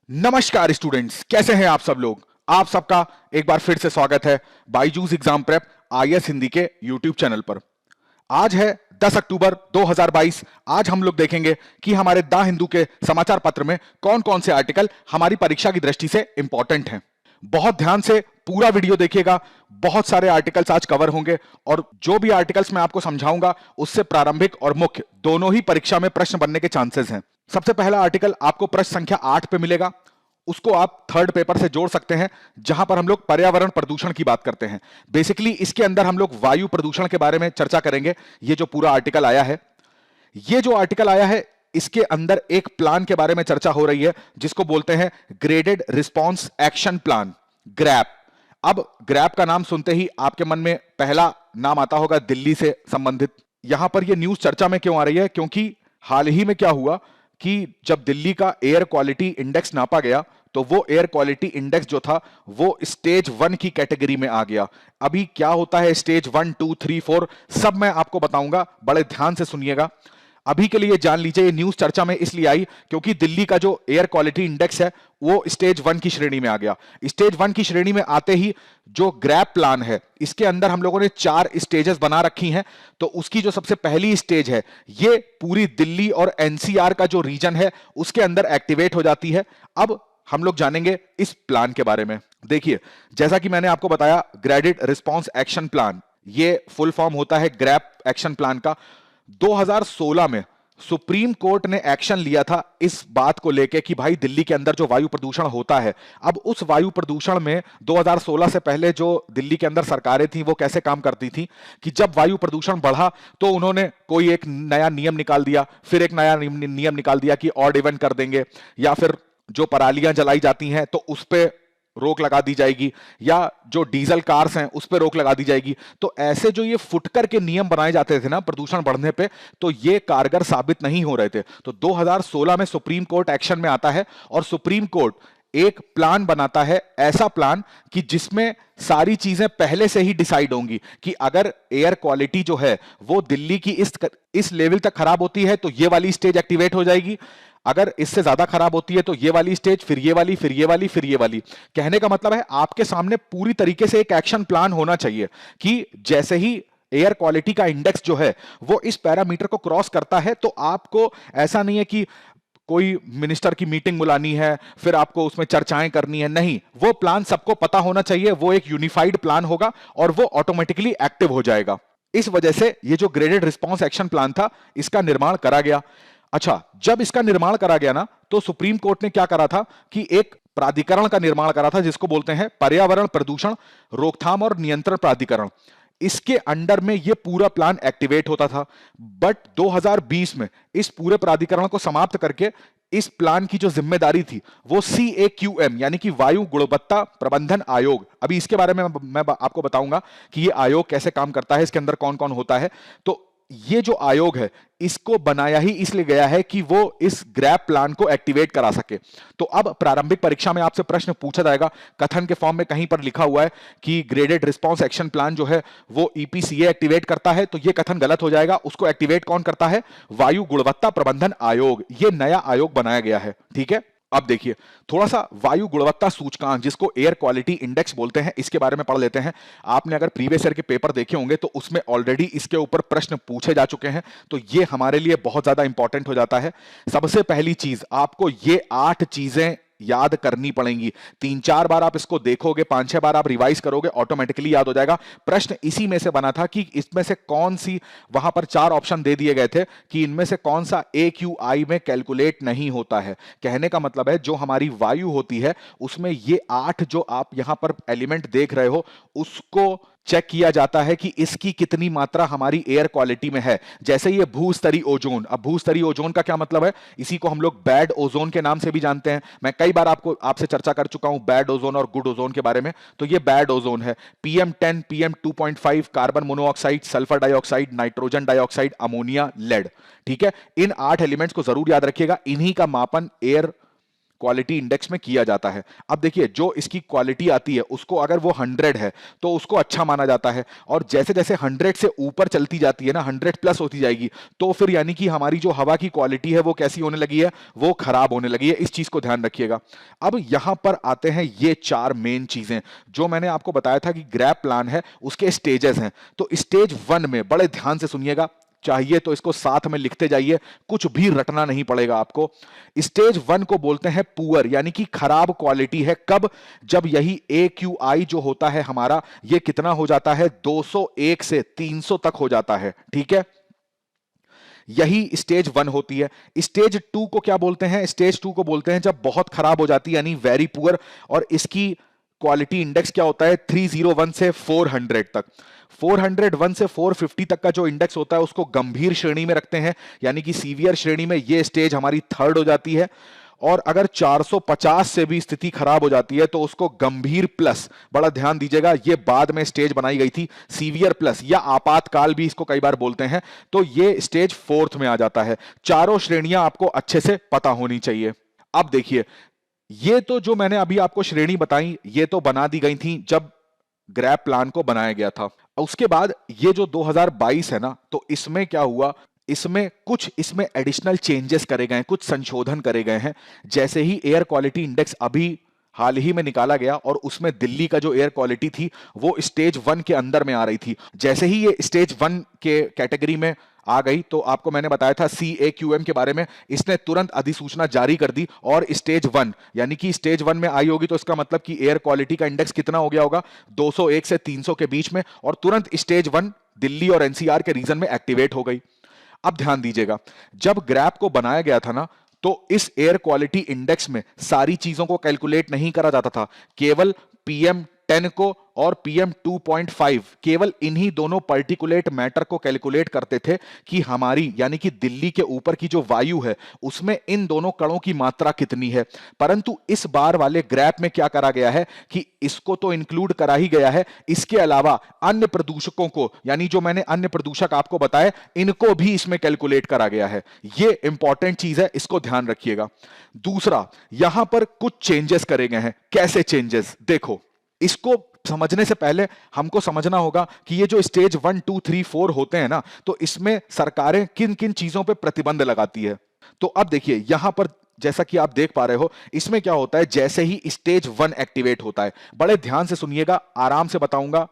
नमस्कार स्टूडेंट्स, कैसे हैं आप सब लोग। आप सबका एक बार फिर से स्वागत है Byju's exam prep IAS Hindi के यूट्यूब चैनल पर। आज है 10 अक्टूबर 2022। आज हम लोग देखेंगे कि हमारे द हिंदू के समाचार पत्र में कौन कौन से आर्टिकल हमारी परीक्षा की दृष्टि से इंपॉर्टेंट हैं। बहुत ध्यान से पूरा वीडियो देखिएगा, बहुत सारे आर्टिकल्स आज कवर होंगे और जो भी आर्टिकल्स मैं आपको समझाऊंगा उससे प्रारंभिक और मुख्य दोनों ही परीक्षा में प्रश्न बनने के चांसेस हैं। सबसे पहला आर्टिकल आपको प्रश्न संख्या 8 पे मिलेगा। उसको आप थर्ड पेपर से जोड़ सकते हैं, जहां पर हम लोग पर्यावरण प्रदूषण की बात करते हैं। बेसिकली इसके अंदर हम लोग वायु प्रदूषण के बारे में चर्चा करेंगे। ये जो पूरा आर्टिकल आया है, ये जो आर्टिकल आया है, इसके अंदर एक प्लान के बारे में चर्चा हो रही है जिसको बोलते हैं graded response action plan, grab. अब ग्रैप का नाम सुनते ही आपके मन में पहला नाम आता होगा दिल्ली से संबंधित। यहां पर यह न्यूज चर्चा में क्यों आ रही है? क्योंकि हाल ही में क्या हुआ कि जब दिल्ली का एयर क्वालिटी इंडेक्स नापा गया तो वो एयर क्वालिटी इंडेक्स जो था वो स्टेज 1 की कैटेगरी में आ गया। अभी क्या होता है स्टेज 1, 2, 3, 4 सब मैं आपको बताऊंगा, बड़े ध्यान से सुनिएगा। अभी के लिए जान लीजिए, ये न्यूज चर्चा में इसलिए आई क्योंकि दिल्ली का जो एयर क्वालिटी इंडेक्स है वो स्टेज 1 की श्रेणी में आ गया। स्टेज 1 की श्रेणी में आते ही जो ग्रैप प्लान है, इसके अंदर हम लोगों ने 4 स्टेजेस बना रखी हैं। तो उसकी जो सबसे पहली स्टेज है, ये पूरी दिल्ली और एनसीआर का जो रीजन है उसके अंदर एक्टिवेट हो जाती है। अब हम लोग जानेंगे इस प्लान के बारे में। देखिए, जैसा कि मैंने आपको बताया, ग्रेडेड रिस्पॉन्स एक्शन प्लान, ये फुल फॉर्म होता है ग्रैप एक्शन प्लान का। 2016 में सुप्रीम कोर्ट ने एक्शन लिया था इस बात को लेके कि भाई दिल्ली के अंदर जो वायु प्रदूषण होता है, अब उस वायु प्रदूषण में 2016 से पहले जो दिल्ली के अंदर सरकारें थी वो कैसे काम करती थी कि जब वायु प्रदूषण बढ़ा तो उन्होंने कोई एक नया नियम निकाल दिया, फिर एक नया नियम निकाल दिया कि ऑड इवन कर देंगे, या फिर जो परालियां जलाई जाती हैं तो उस पे रोक लगा दी जाएगी, या जो डीजल कार्स हैं उस पर रोक लगा दी जाएगी। तो ऐसे जो ये फुटकर के नियम बनाए जाते थे ना प्रदूषण बढ़ने पे, तो ये कारगर साबित नहीं हो रहे थे। तो 2016 में सुप्रीम कोर्ट एक्शन में आता है और सुप्रीम कोर्ट एक प्लान बनाता है, ऐसा प्लान कि जिसमें सारी चीजें पहले से ही डिसाइड होंगी कि अगर एयर क्वालिटी जो है वो दिल्ली की इस लेवल तक खराब होती है तो ये वाली स्टेज एक्टिवेट हो जाएगी, अगर इससे ज्यादा खराब होती है तो ये वाली स्टेज, फिर ये वाली, फिर ये वाली, फिर ये वाली। कहने का मतलब है आपके सामने पूरी तरीके से एक एक्शन प्लान होना चाहिए कि जैसे ही एयर क्वालिटी का इंडेक्स जो है वो इस पैरामीटर को क्रॉस करता है तो आपको ऐसा नहीं है कि कोई मिनिस्टर की मीटिंग बुलानी है फिर आपको उसमें चर्चाएं करनी है, नहीं, वो प्लान सबको पता होना चाहिए। वो एक यूनिफाइड प्लान होगा और वो ऑटोमेटिकली एक्टिव हो जाएगा। इस वजह से ये जो ग्रेडेड रिस्पॉन्स एक्शन प्लान था, इसका निर्माण करा गया। अच्छा, जब इसका निर्माण करा गया ना, तो सुप्रीम कोर्ट ने क्या करा था कि एक प्राधिकरण का निर्माण करा था जिसको बोलते हैं पर्यावरण प्रदूषण रोकथाम और नियंत्रण प्राधिकरण। इसके अंडर में यह पूरा प्लान एक्टिवेट होता था। बट 2020 में इस पूरे प्राधिकरण को समाप्त करके इस प्लान की जो जिम्मेदारी थी वो CAQM यानी कि वायु गुणवत्ता प्रबंधन आयोग, अभी इसके बारे में मैं आपको बताऊंगा कि ये आयोग कैसे काम करता है, इसके अंदर कौन कौन होता है। तो ये जो आयोग है इसको बनाया ही इसलिए गया है कि वो इस ग्रैप प्लान को एक्टिवेट करा सके। तो अब प्रारंभिक परीक्षा में आपसे प्रश्न पूछा जाएगा, कथन के फॉर्म में कहीं पर लिखा हुआ है कि ग्रेडेड रिस्पांस एक्शन प्लान जो है वो EPCA एक्टिवेट करता है, तो ये कथन गलत हो जाएगा। उसको एक्टिवेट कौन करता है? वायु गुणवत्ता प्रबंधन आयोग। ये नया आयोग बनाया गया है, ठीक है। अब देखिए, थोड़ा सा वायु गुणवत्ता सूचकांक जिसको एयर क्वालिटी इंडेक्स बोलते हैं, इसके बारे में पढ़ लेते हैं। आपने अगर प्रीवियस ईयर के पेपर देखे होंगे तो उसमें ऑलरेडी इसके ऊपर प्रश्न पूछे जा चुके हैं, तो ये हमारे लिए बहुत ज्यादा इंपॉर्टेंट हो जाता है। सबसे पहली चीज, आपको ये 8 चीजें याद करनी पड़ेंगी। 3-4 बार आप इसको देखोगे, 5-6 बार आप रिवाइज करोगे, ऑटोमेटिकली याद हो जाएगा। प्रश्न इसी में से बना था कि इसमें से कौन सी, वहां पर 4 ऑप्शन दे दिए गए थे कि इनमें से कौन सा AQI में कैलकुलेट नहीं होता है। कहने का मतलब है जो हमारी वायु होती है उसमें ये 8 जो आप यहां पर एलिमेंट देख रहे हो उसको चेक किया जाता है कि इसकी कितनी मात्रा हमारी एयर क्वालिटी में है। जैसे ये भूस्तरीय ओजोन, अब भूस्तरीय ओजोन का क्या मतलब है? इसी को हम लोग बैड ओजोन के नाम से भी जानते हैं। मैं कई बार आपसे चर्चा कर चुका हूं बैड ओजोन और गुड ओजोन के बारे में। तो ये बैड ओजोन है। PM10, PM2.5, carbon monoxide, sulphur dioxide, nitrogen dioxide, ammonia, lead. ठीक है, इन 8 एलिमेंट्स को जरूर याद रखिएगा। इन्हीं का मापन एयर क्वालिटी इंडेक्स में किया जाता है। अब देखिए, जो इसकी क्वालिटी आती है उसको अगर वो 100 है तो उसको अच्छा माना जाता है, और जैसे जैसे 100 से ऊपर चलती जाती है ना, 100 प्लस होती जाएगी, तो फिर यानी कि हमारी जो हवा की क्वालिटी है वो कैसी होने लगी है, वो खराब होने लगी है। इस चीज को ध्यान रखिएगा। अब यहां पर आते हैं ये 4 मेन चीजें जो मैंने आपको बताया था कि ग्रैप प्लान है, उसके स्टेजेस हैं। तो स्टेज 1 में बड़े ध्यान से सुनिएगा, चाहिए तो इसको साथ में लिखते जाइए, कुछ भी रटना नहीं पड़ेगा आपको। स्टेज 1 को बोलते हैं पुअर, यानी कि खराब क्वालिटी है। कब? जब यही AQI जो होता है हमारा, ये कितना हो जाता है, 201 से 300 तक हो जाता है। ठीक है, यही स्टेज 1 होती है। स्टेज 2 को क्या बोलते हैं? स्टेज 2 को बोलते हैं जब बहुत खराब हो जाती है, यानी वेरी पुअर, और इसकी क्वालिटी इंडेक्स क्या होता है, 301 से 400 तक। 401 से 450 तक का जो इंडेक्स होता है उसको गंभीर श्रेणी में रखते हैं, यानी कि सीवियर श्रेणी में ये स्टेज हमारी 3rd हो जाती है। और अगर 450 से भी स्थिति खराब हो जाती है तो उसको गंभीर प्लस, बड़ा ध्यान दीजिएगा, ये बाद में स्टेज बनाई गई थी, सीवियर प्लस या आपातकाल भी इसको कई बार बोलते हैं, तो ये स्टेज 4th में आ जाता है। चारों श्रेणियां आपको अच्छे से पता होनी चाहिए। अब देखिए, ये तो जो मैंने अभी आपको श्रेणी बताई, ये तो बना दी गई थी जब ग्रैप प्लान को बनाया गया था। उसके बाद ये जो 2022 है ना, तो इसमें क्या हुआ, इसमें एडिशनल चेंजेस करे गए हैं, कुछ संशोधन करे गए हैं। जैसे ही एयर क्वालिटी इंडेक्स अभी हाल ही में निकाला गया, और उसमें दिल्ली का जो एयर क्वालिटी थी वो स्टेज 1 के अंदर में आ रही थी। जैसे ही ये स्टेज 1 के कैटेगरी में आ गई, तो आपको मैंने बताया था CAQM के बारे में, इसने तुरंत अधिसूचना जारी कर दी, और स्टेज 1 यानी कि स्टेज 1 में आई होगी तो इसका मतलब कि एयर क्वालिटी का इंडेक्स कितना हो गया होगा, 201 से 300 के बीच में, और तुरंत स्टेज 1 दिल्ली और NCR के रीजन में एक्टिवेट हो गई। अब ध्यान दीजिएगा, जब ग्रैप को बनाया गया था ना, तो इस एयर क्वालिटी इंडेक्स में सारी चीजों को कैलकुलेट नहीं करा जाता था, केवल PM10 को और PM2.5, केवल इन्हीं दोनों पर्टिकुलेट मैटर को कैलकुलेट करते थे कि हमारी यानी कि दिल्ली के ऊपर की जो वायु है उसमें इन दोनों कणों की मात्रा कितनी है। परंतु इस बार वाले ग्रैप में क्या करा गया है कि इसको तो इंक्लूड करा ही गया है, इसके अलावा अन्य प्रदूषकों को, यानी जो मैंने अन्य प्रदूषक आपको बताए, इनको भी इसमें कैलकुलेट करा गया है। यह इंपॉर्टेंट चीज है, इसको ध्यान रखिएगा। दूसरा, यहां पर कुछ चेंजेस करे गए हैं। कैसे चेंजेस? देखो, इसको समझने से पहले हमको समझना होगा कि ये जो स्टेज 1, 2, 3, 4 होते हैं ना, तो इसमें सरकारें किन किन चीजों पे प्रतिबंध लगाती है। तो अब देखिए, यहां पर जैसा कि आप देख पा रहे हो, इसमें क्या होता है, जैसे ही स्टेज 1 एक्टिवेट होता है, बड़े ध्यान से सुनिएगा, आराम से बताऊंगा,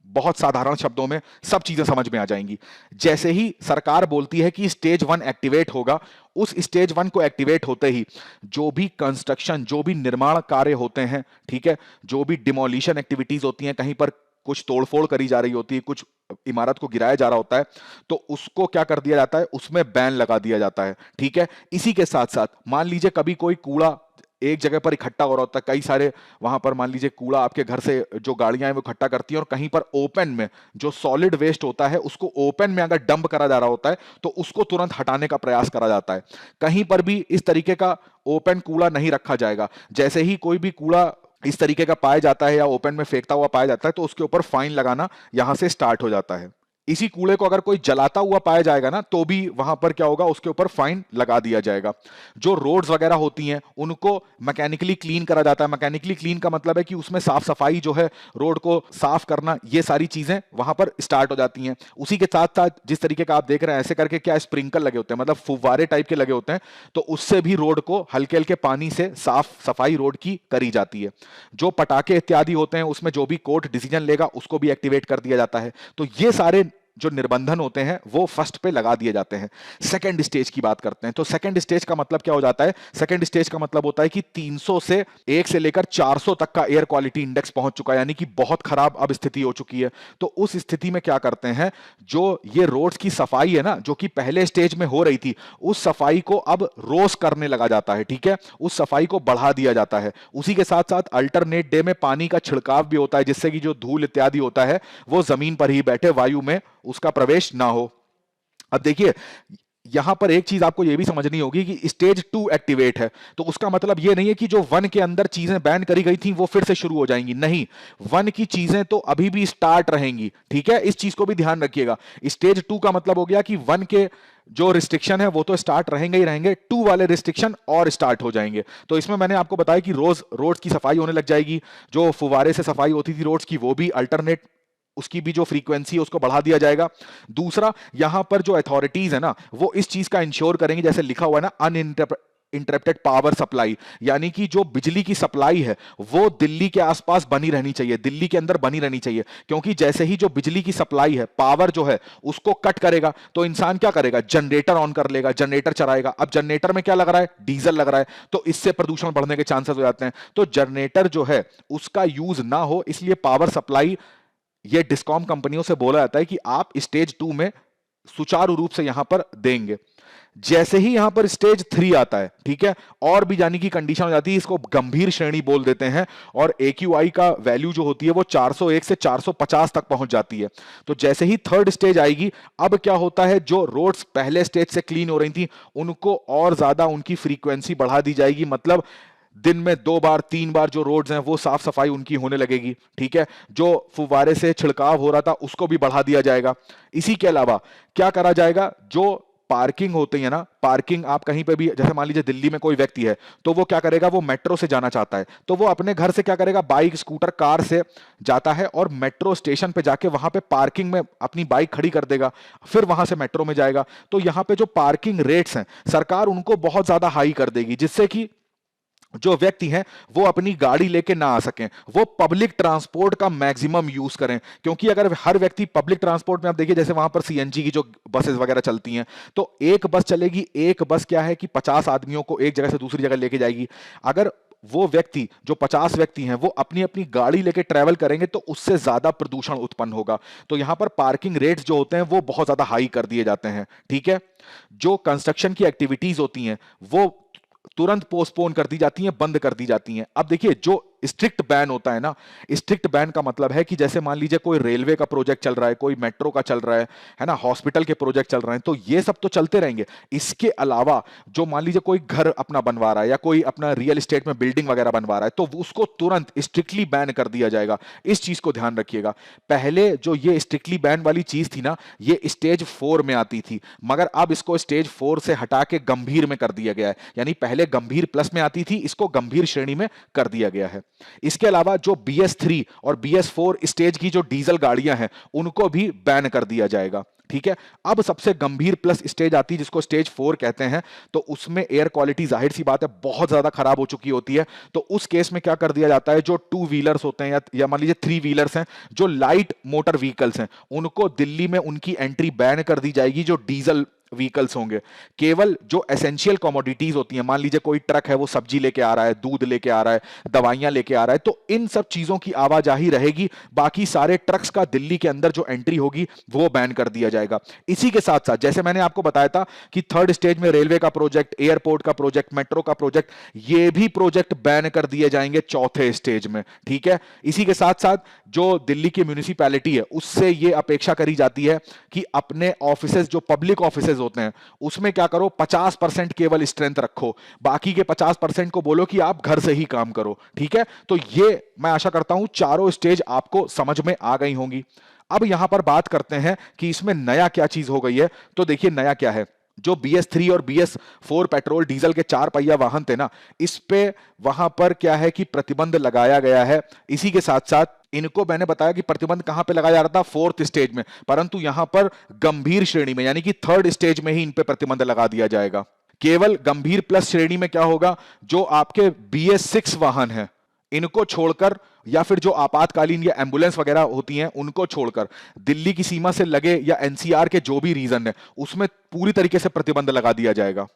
बहुत साधारण शब्दों में सब चीजें समझ में आ जाएंगी। जैसे ही सरकार बोलती है कि स्टेज 1 एक्टिवेट होगा, उस स्टेज 1 को एक्टिवेट होते ही जो भी कंस्ट्रक्शन, जो भी निर्माण कार्य होते हैं, ठीक है, जो भी डिमोलिशन एक्टिविटीज होती हैं, कहीं पर कुछ तोड़फोड़ करी जा रही होती है, कुछ इमारत को गिराया जा रहा होता है, तो उसको क्या कर दिया जाता है, उसमें बैन लगा दिया जाता है। ठीक है, इसी के साथ साथ मान लीजिए कभी कोई कूड़ा एक जगह पर इकट्ठा हो रहा होता है, कई सारे वहां पर मान लीजिए कूड़ा आपके घर से जो गाड़ियां हैं वो इकट्ठा करती हैं, और कहीं पर ओपन में जो सॉलिड वेस्ट होता है उसको ओपन में अगर डंप करा जा रहा होता है तो उसको तुरंत हटाने का प्रयास करा जाता है। कहीं पर भी इस तरीके का ओपन कूड़ा नहीं रखा जाएगा। जैसे ही कोई भी कूड़ा इस तरीके का पाया जाता है या ओपन में फेंकता हुआ पाया जाता है तो उसके ऊपर फाइन लगाना यहां से स्टार्ट हो जाता है। इसी कूड़े को अगर कोई जलाता हुआ पाया जाएगा ना, तो भी वहां पर क्या होगा, उसके ऊपर फाइन लगा दिया जाएगा। जो रोड्स वगैरह होती हैं उनको मैकेनिकली क्लीन करा जाता है। मैकेनिकली क्लीन का मतलब है कि उसमें साफ सफाई जो है, रोड को साफ करना, ये सारी चीजें वहां पर स्टार्ट हो जाती हैं। उसी के साथ साथ जिस तरीके का आप देख रहे हैं, ऐसे करके क्या स्प्रिंकल लगे होते हैं, मतलब फुव्वारे टाइप के लगे होते हैं, तो उससे भी रोड को हल्के हल्के पानी से साफ सफाई रोड की करी जाती है। जो पटाखे इत्यादि होते हैं उसमें जो भी कोर्ट डिसीजन लेगा उसको भी एक्टिवेट कर दिया जाता है। तो ये सारे जो निर्बंधन होते हैं वो फर्स्ट पे लगा दिए जाते हैं। सेकंड स्टेज की बात करते हैं, तो सेकंड स्टेज का मतलब क्या हो जाता है? सेकंड स्टेज का मतलब होता है कि 300 से 1 से लेकर 400 तक का एयर क्वालिटी इंडेक्स पहुंच चुका है, यानी कि बहुत खराब अब स्थिति हो चुकी है। तो उस स्थिति में क्या करते हैं, जो ये रोड्स की सफाई है ना, जो कि पहले स्टेज में हो रही थी, उस सफाई को अब रोज करने लगा जाता है। ठीक है, उस सफाई को बढ़ा दिया जाता है। उसी के साथ साथ अल्टरनेट डे में पानी का छिड़काव भी होता है, जिससे कि जो धूल इत्यादि होता है वो जमीन पर ही बैठे वायु में उसका प्रवेश ना हो। अब देखिए, यहां पर एक चीज आपको यह भी समझनी होगी कि स्टेज 2 एक्टिवेट है, तो उसका मतलब यह नहीं है कि जो 1 के अंदर चीजें बैन करी गई थी वो फिर से शुरू हो जाएंगी, नहीं, 1 की चीजें तो अभी भी स्टार्ट रहेंगी, ठीक है, इस चीज को भी ध्यान रखिएगा। स्टेज 2 का मतलब हो गया कि 1 के जो रिस्ट्रिक्शन है वो तो स्टार्ट रहेंगे ही रहेंगे, 2 वाले रिस्ट्रिक्शन और स्टार्ट हो जाएंगे। तो इसमें मैंने आपको बताया कि रोज रोड्स की सफाई होने लग जाएगी, जो फुवारे से सफाई होती थी रोड्स की वो भी अल्टरनेट, उसकी भी जो फ्रीक्वेंसी है उसको बढ़ा दिया जाएगा। दूसरा, यहां पर जो अथॉरिटीज है ना वो इस चीज का इंश्योर करेंगे, जैसे लिखा हुआ है ना अनइंटरप्टेड पावर सप्लाई, यानी कि जो बिजली की सप्लाई है वो दिल्ली के आसपास बनी रहनी चाहिए, दिल्ली के अंदर बनी रहनी चाहिए, क्योंकि जैसे ही जो बिजली की सप्लाई है, पावर जो है उसको कट करेगा तो इंसान क्या करेगा, जनरेटर ऑन कर लेगा, जनरेटर चलाएगा। अब जनरेटर में क्या लग रहा है, डीजल लग रहा है, तो इससे प्रदूषण बढ़ने के चांसेस हो जाते हैं। तो जनरेटर जो है उसका यूज ना हो, इसलिए पावर सप्लाई ये डिस्कॉम कंपनियों से बोला जाता है कि आप स्टेज 2 में सुचारू रूप से यहां पर देंगे। जैसे ही यहां पर स्टेज 3 आता है, ठीक है, और भी जाने की कंडीशन हो जाती है, इसको गंभीर श्रेणी बोल देते हैं, और AQI का वैल्यू जो होती है वो 401 से 450 तक पहुंच जाती है। तो जैसे ही थर्ड स्टेज आएगी, अब क्या होता है, जो रोड्स पहले स्टेज से क्लीन हो रही थी उनको और ज्यादा उनकी फ्रीक्वेंसी बढ़ा दी जाएगी, मतलब दिन में 2 बार 3 बार जो रोड्स हैं वो साफ सफाई उनकी होने लगेगी, ठीक है। जो फुवारे से छिड़काव हो रहा था उसको भी बढ़ा दिया जाएगा। इसी के अलावा क्या करा जाएगा, जो पार्किंग होती है ना, पार्किंग आप कहीं पे भी, जैसे मान लीजिए दिल्ली में कोई व्यक्ति है तो वो क्या करेगा, वो मेट्रो से जाना चाहता है तो वो अपने घर से क्या करेगा, बाइक स्कूटर कार से जाता है और मेट्रो स्टेशन पे जाके वहां पे पार्किंग में अपनी बाइक खड़ी कर देगा, फिर वहां से मेट्रो में जाएगा। तो यहां पे जो पार्किंग रेट्स हैं सरकार उनको बहुत ज्यादा हाई कर देगी, जिससे कि जो व्यक्ति हैं वो अपनी गाड़ी लेके ना आ सकें, वो पब्लिक ट्रांसपोर्ट का मैक्सिमम यूज करें। क्योंकि अगर हर व्यक्ति पब्लिक ट्रांसपोर्ट में, आप देखिए जैसे वहां पर CNG की जो बसेस वगैरह चलती हैं, तो एक बस चलेगी, एक बस क्या है कि 50 आदमियों को एक जगह से दूसरी जगह लेके जाएगी। अगर वो व्यक्ति, जो 50 व्यक्ति हैं, वो अपनी अपनी गाड़ी लेके ट्रेवल करेंगे तो उससे ज्यादा प्रदूषण उत्पन्न होगा। तो यहां पर पार्किंग रेट्स जो होते हैं वो बहुत ज्यादा हाई कर दिए जाते हैं, ठीक है। जो कंस्ट्रक्शन की एक्टिविटीज होती हैं वो तुरंत पोस्टपोन कर दी जाती हैं, बंद कर दी जाती हैं। अब देखिए, जो स्ट्रिक्ट बैन होता है ना, स्ट्रिक्ट बैन का मतलब है कि जैसे मान लीजिए कोई रेलवे का प्रोजेक्ट चल रहा है, कोई मेट्रो का चल रहा है ना, हॉस्पिटल के प्रोजेक्ट चल रहे हैं, तो ये सब तो चलते रहेंगे। इसके अलावा जो मान लीजिए कोई घर अपना बनवा रहा है या कोई अपना रियल एस्टेट में बिल्डिंग वगैरह बनवा रहा है, तो उसको तुरंत स्ट्रिक्टली बैन कर दिया जाएगा। इस चीज को ध्यान रखिएगा। पहले जो ये स्ट्रिक्टली बैन वाली चीज थी ना, ये स्टेज 4 में आती थी, मगर अब इसको स्टेज 4 से हटा के गंभीर में कर दिया गया है। यानी पहले गंभीर प्लस में आती थी, इसको गंभीर श्रेणी में कर दिया गया है। इसके अलावा जो BS3 और BS4 स्टेज की जो डीजल गाड़ियां हैं उनको भी बैन कर दिया जाएगा, ठीक है। अब सबसे गंभीर प्लस स्टेज आती है जिसको स्टेज 4 कहते हैं, तो उसमें एयर क्वालिटी जाहिर सी बात है बहुत ज्यादा खराब हो चुकी होती है। तो उस केस में क्या कर दिया जाता है, जो 2 व्हीलर्स होते हैं या मान लीजिए 3 व्हीलर्स हैं, जो लाइट मोटर व्हीकल्स हैं, उनको दिल्ली में उनकी एंट्री बैन कर दी जाएगी। जो डीजल व्हीकल्स होंगे, केवल जो एसेंशियल कमोडिटीज होती हैं, मान लीजिए कोई ट्रक है वो सब्जी लेके आ रहा है, दूध लेके आ रहा है, दवाइयां लेके आ रहा है, तो इन सब चीजों की आवाजाही रहेगी। बाकी सारे ट्रक्स का दिल्ली के अंदर जो एंट्री होगी वो बैन कर दिया जाएगा। इसी के साथ साथ जैसे मैंने आपको बताया था कि थर्ड स्टेज में रेलवे का प्रोजेक्ट, एयरपोर्ट का प्रोजेक्ट, मेट्रो का प्रोजेक्ट, ये भी प्रोजेक्ट बैन कर दिए जाएंगे चौथे स्टेज में, ठीक है। इसी के साथ साथ जो दिल्ली की म्यूनिसिपैलिटी है उससे ये अपेक्षा करी जाती है कि अपने ऑफिसेज, जो पब्लिक ऑफिसेज होते हैं, उसमें क्या करो, 50% केवल स्ट्रेंथ रखो, बाकी के 50% को बोलो कि आप घर से ही काम करो, ठीक है। तो ये मैं आशा करता हूं चारों स्टेज आपको समझ में आ गई होंगी। अब यहां पर बात करते हैं कि इसमें नया क्या चीज हो गई है। तो देखिए नया क्या है, जो BS3 और BS4 पेट्रोल डीजल के 4 पहिया वाहन थे ना, इस पे वहां पर क्या है कि प्रतिबंध लगाया गया है। इसी के साथ साथ इनको मैंने बताया कि प्रतिबंध कहां पे लगाया जा रहा था, 4th स्टेज में, परंतु यहां पर गंभीर श्रेणी में यानी कि 3rd स्टेज में ही इन पे प्रतिबंध लगा दिया जाएगा। केवल गंभीर प्लस श्रेणी में क्या होगा, जो आपके BS6 वाहन है इनको छोड़कर, या फिर जो आपातकालीन या एम्बुलेंस वगैरह होती हैं उनको छोड़कर, दिल्ली की सीमा से लगे या NCR के जो भी रीजन है उसमें पूरी तरीके से प्रतिबंध लगा दिया जाएगा।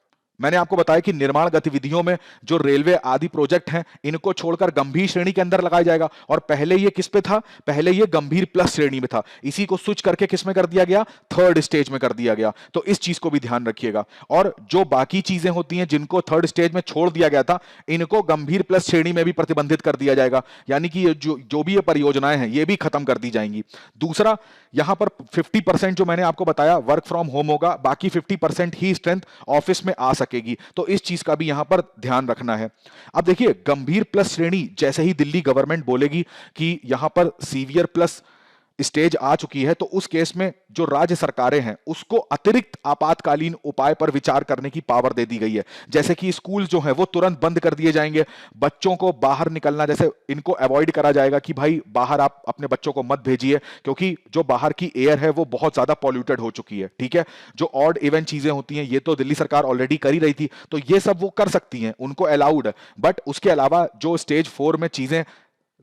मैंने आपको बताया कि निर्माण गतिविधियों में जो रेलवे आदि प्रोजेक्ट हैं, इनको छोड़कर गंभीर श्रेणी के अंदर लगाया जाएगा। और पहले ये किस पे था? पहले ये गंभीर प्लस श्रेणी में था, इसी को स्विच करके किस में कर दिया गया? थर्ड स्टेज में कर दिया गया। तो इस चीज को भी ध्यान रखिएगा। और जो बाकी चीजें होती हैं जिनको थर्ड स्टेज में छोड़ दिया गया था, इनको गंभीर प्लस श्रेणी में भी प्रतिबंधित कर दिया जाएगा। यानी कि जो भी ये परियोजनाएं हैं, ये भी खत्म कर दी जाएंगी। दूसरा, यहां पर 50% जो मैंने आपको बताया वर्क फ्रॉम होम होगा, बाकी 50% ही स्ट्रेंथ ऑफिस में आ सकेगी। तो इस चीज का भी यहां पर ध्यान रखना है। अब देखिए, गंभीर प्लस श्रेणी जैसे ही दिल्ली गवर्नमेंट बोलेगी कि यहां पर सीवियर प्लस स्टेज आ चुकी है, तो उस केस में जो राज्य सरकारें हैं उसको अतिरिक्त आपातकालीन उपाय पर विचार करने की पावर दे दी गई है। जैसे कि स्कूल जो है वो तुरंत बंद कर दिए जाएंगे, बच्चों को बाहर निकलना जैसे इनको अवॉइड करा जाएगा कि भाई बाहर आप अपने बच्चों को मत भेजिए, क्योंकि जो बाहर की एयर है वो बहुत ज्यादा पॉल्यूटेड हो चुकी है। ठीक है, जो ऑड इवन चीजें होती हैं ये तो दिल्ली सरकार ऑलरेडी कर ही रही थी, तो ये सब वो कर सकती हैं, उनको अलाउड है। बट उसके अलावा जो स्टेज 4 में चीजें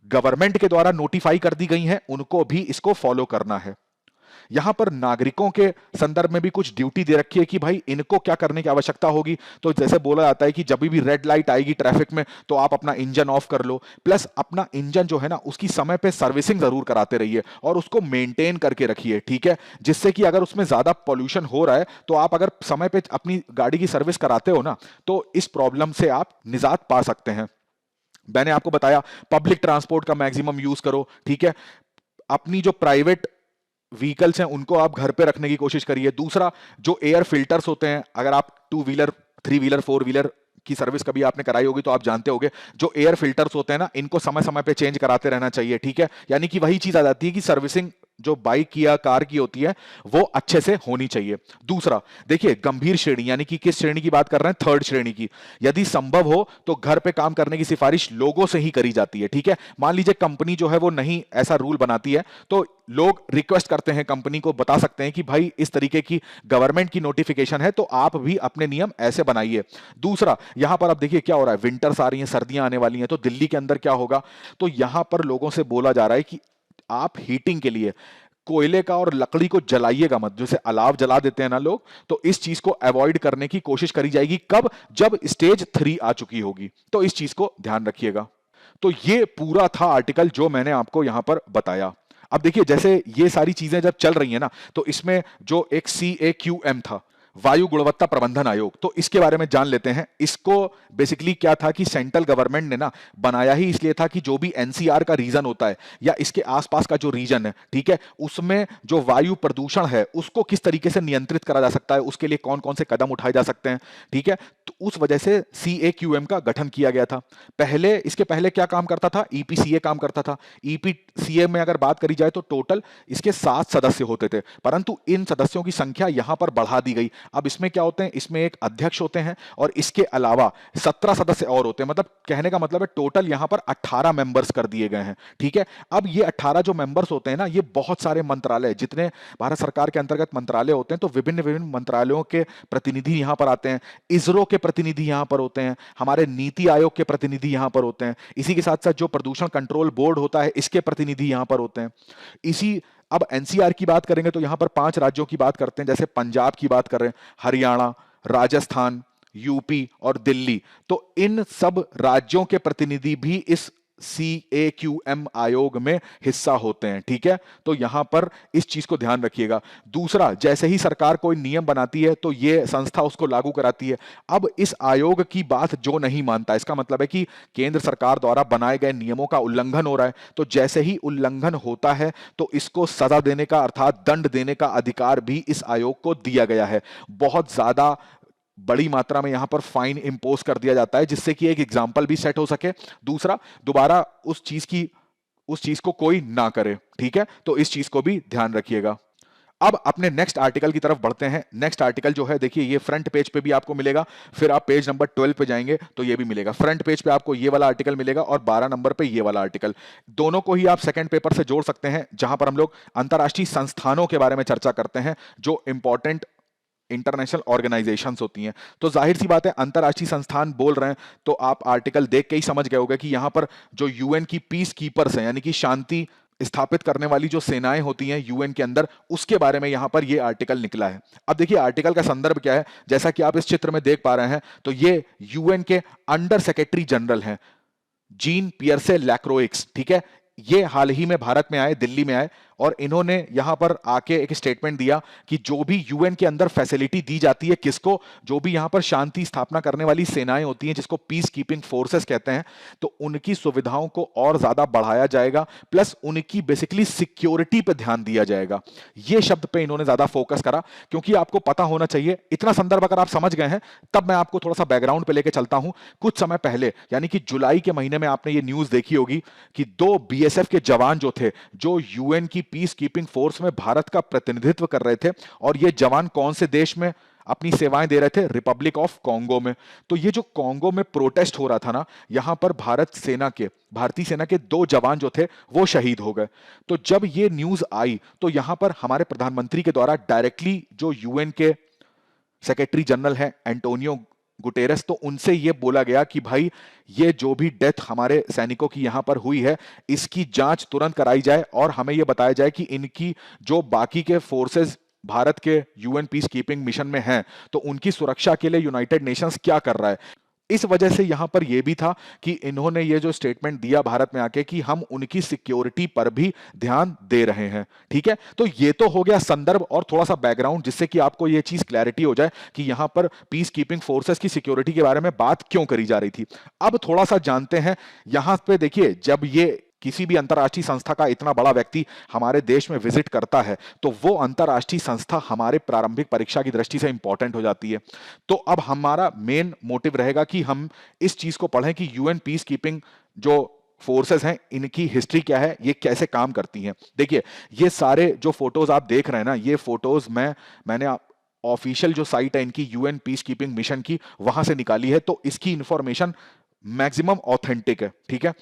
गवर्नमेंट के द्वारा नोटिफाई कर दी गई हैं, उनको भी इसको फॉलो करना है। यहां पर नागरिकों के संदर्भ में भी कुछ ड्यूटी दे रखी है कि भाई इनको क्या करने की आवश्यकता होगी। तो जैसे बोला जाता है कि जब भी रेड लाइट आएगी ट्रैफिक में, तो आप अपना इंजन ऑफ कर लो, प्लस अपना इंजन जो है ना उसकी समय पे सर्विसिंग जरूर कराते रहिए और उसको मेंटेन करके रखिए। ठीक है, जिससे कि अगर उसमें ज्यादा पॉल्यूशन हो रहा है, तो आप अगर समय पे अपनी गाड़ी की सर्विस कराते हो ना, तो इस प्रॉब्लम से आप निजात पा सकते हैं। मैंने आपको बताया पब्लिक ट्रांसपोर्ट का मैक्सिमम यूज करो। ठीक है, अपनी जो प्राइवेट व्हीकल्स हैं उनको आप घर पे रखने की कोशिश करिए। दूसरा, जो एयर फिल्टर्स होते हैं, अगर आप 2 व्हीलर 3 व्हीलर 4 व्हीलर की सर्विस कभी आपने कराई होगी तो आप जानते होंगे, जो एयर फिल्टर्स होते हैं ना, इनको समय समय पे चेंज कराते रहना चाहिए। ठीक है, यानी कि वही चीज आ जाती है कि सर्विसिंग जो बाइक की या कार की होती है वो अच्छे से होनी चाहिए। दूसरा, देखिए गंभीर श्रेणी यानी कि किस श्रेणी की बात कर रहे हैं? थर्ड श्रेणी की। यदि संभव हो तो घर पे काम करने की सिफारिश लोगों से ही करी जाती है। ठीक है, मान लीजिए कंपनी जो है वो नहीं ऐसा रूल बनाती है, तो लोग रिक्वेस्ट करते हैं, कंपनी को बता सकते हैं कि भाई इस तरीके की गवर्नमेंट की नोटिफिकेशन है, तो आप भी अपने नियम ऐसे बनाइए। दूसरा, यहां पर अब देखिए क्या हो रहा है, विंटर्स आ रही हैं, सर्दियां आने वाली हैं, तो दिल्ली के अंदर क्या होगा, तो यहां पर लोगों से बोला जा रहा है कि आप हीटिंग के लिए कोयले का और लकड़ी को जलाइएगा मत, जैसे अलाव जला देते हैं ना लोग, तो इस चीज को अवॉइड करने की कोशिश करी जाएगी। कब? जब स्टेज 3 आ चुकी होगी। तो इस चीज को ध्यान रखिएगा। तो ये पूरा था आर्टिकल जो मैंने आपको यहां पर बताया। अब देखिए, जैसे ये सारी चीजें जब चल रही है ना, तो इसमें जो एक CAQM था, वायु गुणवत्ता प्रबंधन आयोग, तो इसके बारे में जान लेते हैं। इसको बेसिकली क्या था कि सेंट्रल गवर्नमेंट ने ना बनाया ही इसलिए था कि जो भी NCR का रीजन होता है या इसके आसपास का जो रीजन है, ठीक है, उसमें जो वायु प्रदूषण है उसको किस तरीके से नियंत्रित करा जा सकता है, उसके लिए कौन कौन से कदम उठाए जा सकते हैं। ठीक है, तो उस वजह से CAQM का गठन किया गया था। पहले, इसके पहले क्या काम करता था? EPCA काम करता था। EPCA में अगर बात करी जाए तो टोटल इसके 7 सदस्य होते थे, परंतु इन सदस्यों की संख्या यहां पर बढ़ा दी गई। अब इसमें क्या होते हैं, इसमें एक अध्यक्ष होते हैं और इसके अलावा 17 सदस्य और होते हैं। मतलब कहने का मतलब है टोटल यहां पर 18 मेंबर्स कर दिए गए हैं। ठीक है, अब ये 18 जो मेंबर्स होते हैं ना, ये बहुत सारे मंत्रालय, जितने भारत सरकार के अंतर्गत मंत्रालय होते हैं, तो विभिन्न विभिन्न मंत्रालयों के प्रतिनिधि यहां पर आते हैं। इसरो के प्रतिनिधि यहां पर होते हैं, हमारे नीति आयोग के प्रतिनिधि यहां पर होते हैं, इसी के साथ साथ जो प्रदूषण कंट्रोल बोर्ड होता है इसके प्रतिनिधि यहां पर होते हैं। इसी अब NCR की बात करेंगे तो यहां पर 5 राज्यों की बात करते हैं, जैसे पंजाब की बात कर रहे हैं, हरियाणा, राजस्थान, यूपी और दिल्ली। तो इन सब राज्यों के प्रतिनिधि भी इस CAQM आयोग में हिस्सा होते हैं। ठीक है, तो यहां पर इस चीज को ध्यान रखिएगा। दूसरा, जैसे ही सरकार कोई नियम बनाती है तो यह संस्था उसको लागू कराती है। अब इस आयोग की बात जो नहीं मानता, इसका मतलब है कि केंद्र सरकार द्वारा बनाए गए नियमों का उल्लंघन हो रहा है, तो जैसे ही उल्लंघन होता है तो इसको सजा देने का, अर्थात दंड देने का अधिकार भी इस आयोग को दिया गया है। बहुत ज्यादा बड़ी मात्रा में यहां पर फाइन इंपोज कर दिया जाता है, जिससे कि एक एग्जाम्पल भी सेट हो सके। दूसरा, दोबारा उस चीज को कोई ना करे। ठीक है, तो इस चीज को भी ध्यान रखिएगा। अब अपने नेक्स्ट आर्टिकल की तरफ बढ़ते हैं। नेक्स्ट आर्टिकल जो है, देखिए ये फ्रंट पेज पे भी आपको मिलेगा, फिर आप पेज नंबर 12 पे जाएंगे तो ये भी मिलेगा। फ्रंट पेज पे आपको ये वाला आर्टिकल मिलेगा और 12 नंबर पे ये वाला आर्टिकल। दोनों को ही आप सेकंड पेपर से जोड़ सकते हैं, जहां पर हम लोग अंतरराष्ट्रीय संस्थानों के बारे में चर्चा करते हैं, जो इंपॉर्टेंट इंटरनेशनल ऑर्गेनाइजेशंस होती हैं। तो जाहिर सी बात है, अंतरराष्ट्रीय संस्थान बोल रहे हैं तो आप आर्टिकल देख के ही समझ गए होंगे कि यहां पर जो UN की पीस कीपर्स हैं, यानी कि शांति स्थापित करने वाली जो सेनाएं होती हैं यूएन के अंदर, उसके बारे में यहां पर ये आर्टिकल निकला है। अब देखिए आर्टिकल का संदर्भ क्या है, जैसा कि आप इस चित्र में देख पा रहे हैं, तो ये यूएन के अंडर सेक्रेटरी जनरल हैं, जीन पियर्से लैक्रोइक्स, ठीक है। ये हाल ही में भारत में आए, दिल्ली में आए, और इन्होंने यहां पर आके एक स्टेटमेंट दिया कि जो भी यूएन के अंदर फैसिलिटी दी जाती है किसको, जो भी यहां पर शांति स्थापना करने वाली सेनाएं होती हैं जिसको पीस कीपिंग फोर्सेस कहते हैं, तो उनकी सुविधाओं को और ज्यादा बढ़ाया जाएगा, प्लस उनकी बेसिकली सिक्योरिटी पे ध्यान दिया जाएगा। ये शब्द पे इन्होंने ज्यादा फोकस करा, क्योंकि आपको पता होना चाहिए, इतना संदर्भ अगर आप समझ गए हैं तब मैं आपको थोड़ा सा बैकग्राउंड पे लेके चलता हूं। कुछ समय पहले यानी कि जुलाई के महीने में आपने ये न्यूज देखी होगी कि 2 बीएसएफ के जवान जो थे, जो यूएन की पीस कीपिंग फोर्स में भारत का प्रतिनिधित्व कर रहे थे, और ये जवान कौन से देश में अपनी सेवाएं दे रहे थे, रिपब्लिक ऑफ कॉन्गो में। तो ये जो कॉन्गो में प्रोटेस्ट हो रहा था ना, यहां पर भारतीय सेना के 2 जवान जो थे वो शहीद हो गए। तो जब ये न्यूज आई तो यहां पर हमारे प्रधानमंत्री के द्वारा डायरेक्टली जो यूएन के सेक्रेटरी जनरल है एंटोनियो गुटेरेस, तो उनसे यह बोला गया कि भाई ये जो भी डेथ हमारे सैनिकों की यहां पर हुई है, इसकी जांच तुरंत कराई जाए और हमें यह बताया जाए कि इनकी जो बाकी के फोर्सेस भारत के यूएन पीस कीपिंग मिशन में हैं, तो उनकी सुरक्षा के लिए यूनाइटेड नेशंस क्या कर रहा है। इस वजह से यहां पर यह भी था कि इन्होंने ये जो स्टेटमेंट दिया भारत में आके कि हम उनकी सिक्योरिटी पर भी ध्यान दे रहे हैं, ठीक है। तो ये तो हो गया संदर्भ और थोड़ा सा बैकग्राउंड, जिससे कि आपको ये चीज क्लैरिटी हो जाए कि यहां पर पीस कीपिंग फोर्सेस की सिक्योरिटी के बारे में बात क्यों करी जा रही थी। अब थोड़ा सा जानते हैं, यहां पे देखिए, जब ये किसी भी अंतरराष्ट्रीय संस्था का इतना बड़ा व्यक्ति हमारे देश में विजिट करता है, तो वो अंतरराष्ट्रीय संस्था हमारे प्रारंभिक परीक्षा की दृष्टि से इंपॉर्टेंट हो जाती है। तो अब हमारा मेन मोटिव रहेगा कि हम इस चीज को पढ़ें कि यूएन पीस कीपिंग जो फोर्सेस हैं, इनकी हिस्ट्री क्या है, ये कैसे काम करती हैं। देखिए ये सारे जो फोटोज आप देख रहे हैं ना, ये फोटोज मैंने ऑफिशियल जो साइट है इनकी यूएन पीस कीपिंग मिशन की, वहां से निकाली है। तो इसकी इंफॉर्मेशन मैक्सिमम ऑथेंटिक है, ठीक है।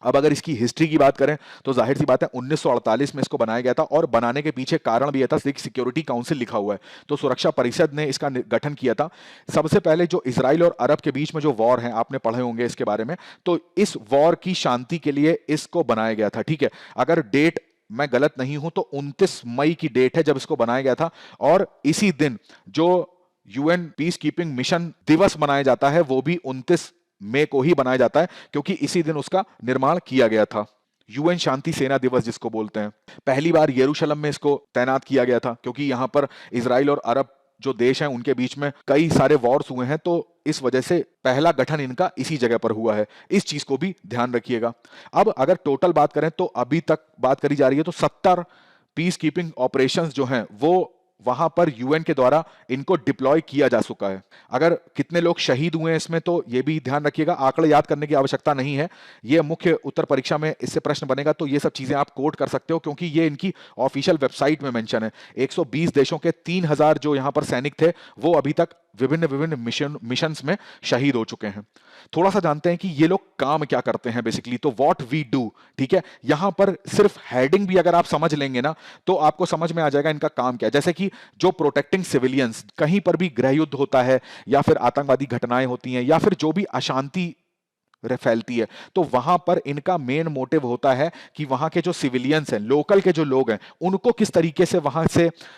अब अगर इसकी हिस्ट्री की बात करें तो जाहिर सी बात है 1948 में इसको बनाया गया था, और बनाने के पीछे कारण भी था, सिक्योरिटी काउंसिल लिखा हुआ है, तो सुरक्षा परिषद ने इसका गठन किया था। सबसे पहले जो इजराइल और अरब के बीच में जो वॉर है, आपने पढ़े होंगे इसके बारे में, तो इस वॉर की शांति के लिए इसको बनाया गया था, ठीक है। अगर डेट मैं गलत नहीं हूं तो 29 मई की डेट है जब इसको बनाया गया था, और इसी दिन जो यूएन पीस कीपिंग मिशन दिवस मनाया जाता है वो भी 29 मई को ही बनाया जाता है, क्योंकि इसी दिन उसका निर्माण किया गया था। यूएन शांति सेना दिवस जिसको बोलते हैं, पहली बार यरूशलेम में इसको तैनात किया गया था, क्योंकि यहां पर इजराइल और अरब जो देश हैं उनके बीच में कई सारे वॉर्स हुए हैं, तो इस वजह से पहला गठन इनका इसी जगह पर हुआ है। इस चीज को भी ध्यान रखिएगा। अब अगर टोटल बात करें तो अभी तक बात करी जा रही है तो 70 पीस कीपिंग ऑपरेशंस जो हैं वो वहां पर यूएन के द्वारा इनको डिप्लॉय किया जा चुका है। अगर कितने लोग शहीद हुए हैं इसमें, तो ये भी ध्यान रखिएगा, आंकड़े याद करने की आवश्यकता नहीं है। ये मुख्य उत्तर परीक्षा में इससे प्रश्न बनेगा, तो ये सब चीजें आप कोट कर सकते हो, क्योंकि ये इनकी ऑफिशियल वेबसाइट में मेंशन है। 120 देशों के 3000 जो यहां पर सैनिक थे वो अभी तक विभिन्न विभिन्न मिशंस में शहीद हो चुके हैं। थोड़ा सा जानते हैं कि ये लोग काम क्या करते हैं बेसिकली, तो व्हाट वी डू, ठीक है। यहां पर सिर्फ हेडिंग भी अगर आप समझ लेंगे ना, तो आपको समझ में आ जाएगा इनका काम क्या है। जैसे कि जो प्रोटेक्टिंग सिविलियंस, कहीं पर भी गृह युद्ध होता है या फिर आतंकवादी घटनाएं होती हैं या फिर जो भी अशांति फैलती है, तो वहां पर इनका मेन मोटिव होता है कि वहां के जो सिविलियंस हैं, लोकल के जो लोग हैं, उनको किस तरीके से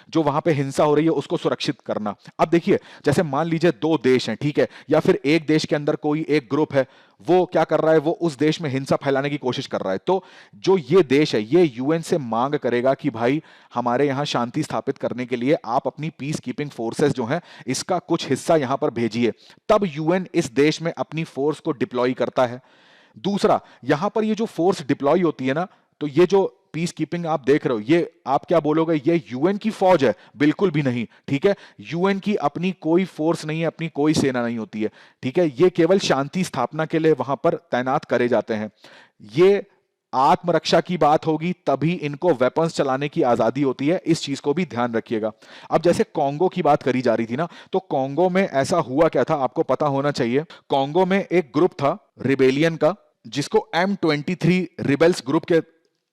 जो वहां पे हिंसा हो रही है उसको सुरक्षित करना। अब देखिए, जैसे मान लीजिए 2 देश हैं, ठीक है, या फिर एक देश के अंदर कोई एक ग्रुप है, वो क्या कर रहा है, वो उस देश में हिंसा फैलाने की कोशिश कर रहा है। तो जो ये देश है ये यूएन से मांग करेगा कि भाई हमारे यहां शांति स्थापित करने के लिए आप अपनी पीस कीपिंग फोर्सेस जो हैं इसका कुछ हिस्सा यहां पर भेजिए, तब यूएन इस देश में अपनी फोर्स को डिप्लॉय करता है। दूसरा, यहां पर ये जो फोर्स डिप्लॉय होती है ना, तो ये जो पीस कीपिंग आप देख रहे हो, ये आप क्या बोलोगे, ये यूएन की फौज है? बिल्कुल भी नहीं, ठीक है। यूएन की अपनी कोई फोर्स नहीं है, अपनी कोई सेना नहीं होती है, ठीक है। ये केवल शांति स्थापना के लिए वहां पर तैनात करे जाते हैं। ये आत्मरक्षा की बात होगी तभी इनको वेपन्स चलाने की आजादी होती है, इस चीज को भी ध्यान रखिएगा। अब जैसे कॉन्गो की बात करी जा रही थी ना, तो कॉन्गो में ऐसा हुआ क्या था आपको पता होना चाहिए। कॉन्गो में एक ग्रुप था रिबेलियन का, जिसको M23 रिबेल्स ग्रुप के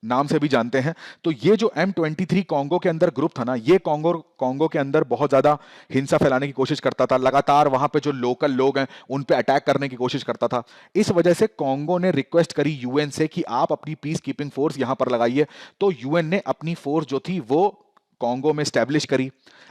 नाम से भी जानते हैं। तो ये जो M23 कॉन्गो के अंदर ग्रुप था ना, ये कॉन्गो कॉन्गो के अंदर बहुत ज्यादा हिंसा फैलाने की कोशिश करता था, लगातार वहां पे जो लोकल लोग हैं उन पे अटैक करने की कोशिश करता था। इस वजह से कॉन्गो ने रिक्वेस्ट करी यूएन से कि आप अपनी पीस कीपिंग फोर्स यहां पर लगाइए। तो यूएन ने अपनी फोर्स जो थी वो कॉन्गो में स्टैब्लिश करी।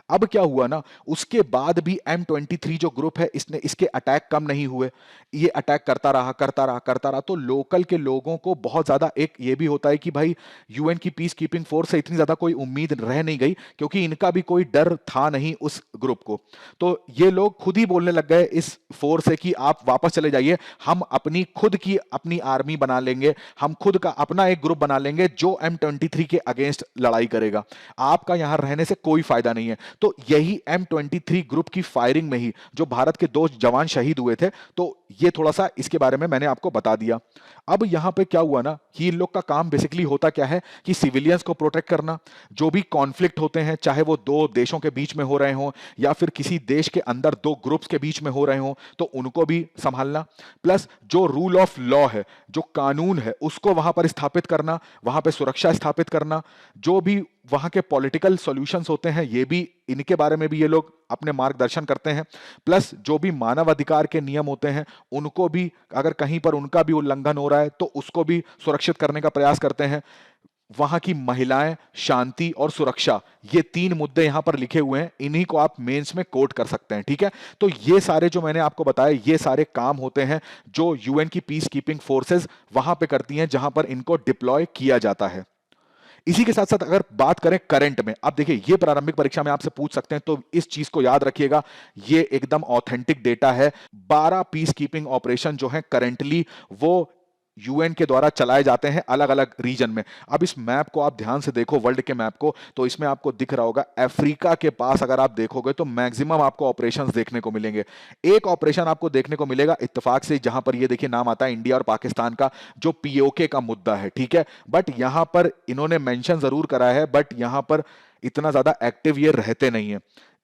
अब क्या हुआ ना, उसके बाद भी M23 जो ग्रुप है इसने इसके अटैक कम नहीं हुए, ये अटैक करता रहा करता रहा करता रहा। तो लोकल के लोगों को बहुत ज्यादा एक ये भी होता है कि भाई यूएन की पीस कीपिंग फोर्स से इतनी ज्यादा कोई उम्मीद रह नहीं गई, क्योंकि इनका भी कोई डर था नहीं उस ग्रुप को। तो ये लोग खुद ही बोलने लग गए इस फोर्स से कि आप वापस चले जाइए, हम अपनी खुद की अपनी आर्मी बना लेंगे, हम खुद का अपना एक ग्रुप बना लेंगे जो M23 के अगेंस्ट लड़ाई करेगा, आपका यहां रहने से कोई फायदा नहीं है। तो यही M23 ग्रुप की फायरिंग में ही जो भारत के 2 जवान शहीद हुए थे, तो ये थोड़ा सा इसके बारे में मैंने आपको बता दिया। अब यहां पे क्या हुआ ना कि इन लोग का काम बेसिकली होता क्या है कि सिविलियंस को प्रोटेक्ट करना, जो भी कॉन्फ्लिक्ट होते हैं चाहे वो 2 देशों के बीच में हो रहे हों या फिर किसी देश के अंदर 2 ग्रुप्स के बीच में हो रहे हों, तो उनको भी संभालना, प्लस जो रूल ऑफ लॉ है, जो कानून है उसको वहां पर स्थापित करना, वहां पर सुरक्षा स्थापित करना, जो भी वहां के पॉलिटिकल सॉल्यूशंस होते हैं ये भी इनके बारे में भी ये लोग अपने मार्गदर्शन करते हैं, प्लस जो भी मानव अधिकार के नियम होते हैं उनको भी अगर कहीं पर उनका भी उल्लंघन हो रहा है तो उसको भी सुरक्षित करने का प्रयास करते हैं। वहां की महिलाएं, शांति और सुरक्षा, ये 3 मुद्दे यहां पर लिखे हुए हैं, इन्हीं को आप मेंस में कोट कर सकते हैं, ठीक है। तो ये सारे जो मैंने आपको बताया ये सारे काम होते हैं जो यूएन की पीस कीपिंग फोर्सेस वहां पे करती हैं जहां पर इनको डिप्लॉय किया जाता है। इसी के साथ साथ अगर बात करें करंट में, अब देखिए ये प्रारंभिक परीक्षा में आपसे पूछ सकते हैं, तो इस चीज को याद रखिएगा, ये एकदम ऑथेंटिक डेटा है। 12 पीस कीपिंग ऑपरेशन जो है करंटली वो यूएन के द्वारा चलाए जाते हैं अलग अलग रीजन में। अब इस मैप को आप ध्यान से देखो, वर्ल्ड के मैप को, तो इसमें आपको दिख रहा होगा अफ्रीका के पास अगर आप देखोगे तो मैक्सिमम आपको ऑपरेशंस देखने को मिलेंगे। एक ऑपरेशन आपको देखने को मिलेगा इत्तेफाक से, जहां पर ये देखिए नाम आता है इंडिया और पाकिस्तान का, जो पीओके का मुद्दा है, ठीक है। बट यहां पर इन्होंने मेंशन जरूर करा है, बट यहां पर इतना ज्यादा एक्टिव ये रहते नहीं है।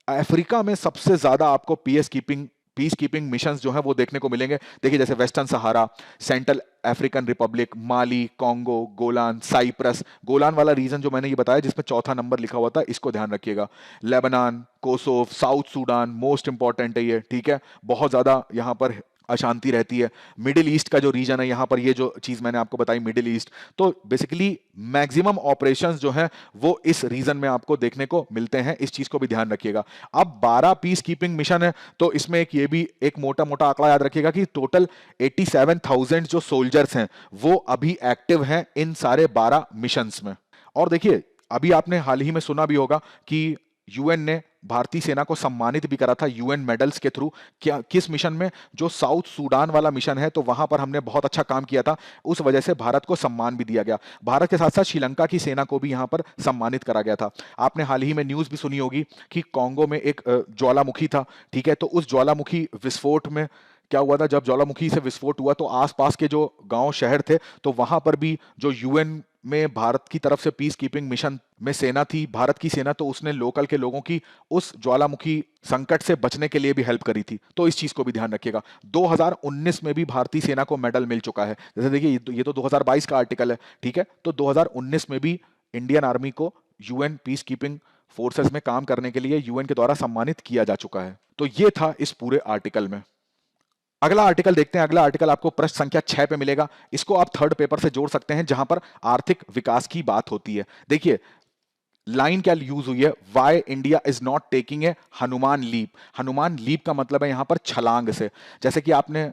अफ्रीका में सबसे ज्यादा आपको पीस कीपिंग मिशंस जो है वो देखने को मिलेंगे। देखिए जैसे वेस्टर्न सहारा, सेंट्रल अफ्रीकन रिपब्लिक, माली, कॉन्गो, गोलान, साइप्रस, गोलान वाला रीजन जो मैंने ये बताया जिसमें चौथा नंबर लिखा हुआ था, इसको ध्यान रखिएगा। Lebanon, Kosovo, South Sudan, most important है ये, ठीक है, बहुत ज्यादा यहां पर अशांति रहती है। मिडिल ईस्ट का जो रीजन है यहां पर, ये जो चीज मैंने आपको बताई मिडिल ईस्ट, तो बेसिकली मैक्सिमम ऑपरेशंस जो हैं वो इस रीजन में आपको देखने को मिलते हैं, इस चीज को भी ध्यान रखिएगा। अब 12 पीस कीपिंग मिशन है, तो इसमें एक ये भी एक मोटा मोटा आंकड़ा याद रखिएगा कि टोटल 87,000 जो सोल्जर्स हैं वो अभी एक्टिव हैं इन सारे 12 मिशंस में। और देखिए अभी आपने हाल ही में सुना भी होगा कि यूएन ने भारतीय सेना को सम्मानित भी करा था यूएन मेडल्स के थ्रू। क्या किस मिशन में? जो साउथ सूडान वाला मिशन है, तो वहां पर हमने बहुत अच्छा काम किया था, उस वजह से भारत को सम्मान भी दिया गया। भारत के साथ साथ श्रीलंका की सेना को भी यहां पर सम्मानित करा गया था। आपने हाल ही में न्यूज भी सुनी होगी कि कॉन्गो में एक ज्वालामुखी था, ठीक है, तो उस ज्वालामुखी विस्फोट में क्या हुआ था, जब ज्वालामुखी से विस्फोट हुआ तो आसपास के जो गांव शहर थे, तो वहां पर भी जो यूएन में भारत की तरफ से पीस कीपिंग मिशन में सेना थी, भारत की सेना, तो उसने लोकल के लोगों की उस ज्वालामुखी संकट से बचने के लिए भी हेल्प करी थी। तो इस चीज को भी ध्यान रखिएगा। 2019 में भी भारतीय सेना को मेडल मिल चुका है। जैसे देखिए ये तो 2022 का आर्टिकल है, ठीक है, तो 2019 में भी इंडियन आर्मी को यूएन पीस कीपिंग फोर्सेस में काम करने के लिए यूएन के द्वारा सम्मानित किया जा चुका है। तो ये था इस पूरे आर्टिकल में। अगला आर्टिकल देखते हैं। अगला आर्टिकल आपको प्रश्न संख्या 6 पे मिलेगा। इसको आप थर्ड पेपर से जोड़ सकते हैं, जहां पर आर्थिक विकास की बात होती है। देखिए लाइन क्या यूज हुई है, why India is not taking a Hanuman leap. Hanuman leap का मतलब है यहां पर छलांग से। जैसे कि आपने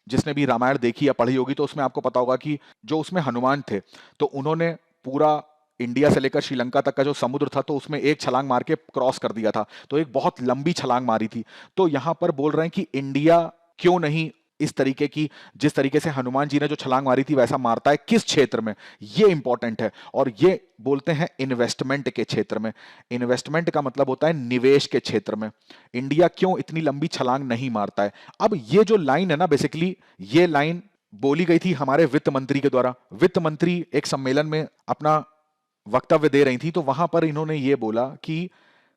जिसने भी रामायण देखी या पढ़ी होगी तो उसमें आपको पता होगा कि जो उसमें हनुमान थे, तो उन्होंने पूरा इंडिया से लेकर श्रीलंका तक का जो समुद्र था, तो उसमें एक छलांग मार के क्रॉस कर दिया था, तो एक बहुत लंबी छलांग मारी थी। तो यहां पर बोल रहे हैं कि इंडिया क्यों नहीं इस तरीके की, जिस तरीके से हनुमान जी ने जो छलांग मारी थी वैसा मारता है, किस क्षेत्र में, ये इंपॉर्टेंट है। और ये बोलते हैं इन्वेस्टमेंट के क्षेत्र में। इन्वेस्टमेंट का मतलब होता है निवेश के क्षेत्र में। इंडिया क्यों इतनी लंबी छलांग नहीं मारता है। अब ये जो लाइन है ना, बेसिकली ये लाइन बोली गई थी हमारे वित्त मंत्री के द्वारा। वित्त मंत्री एक सम्मेलन में अपना वक्तव्य दे रही थी, तो वहां पर इन्होंने ये बोला कि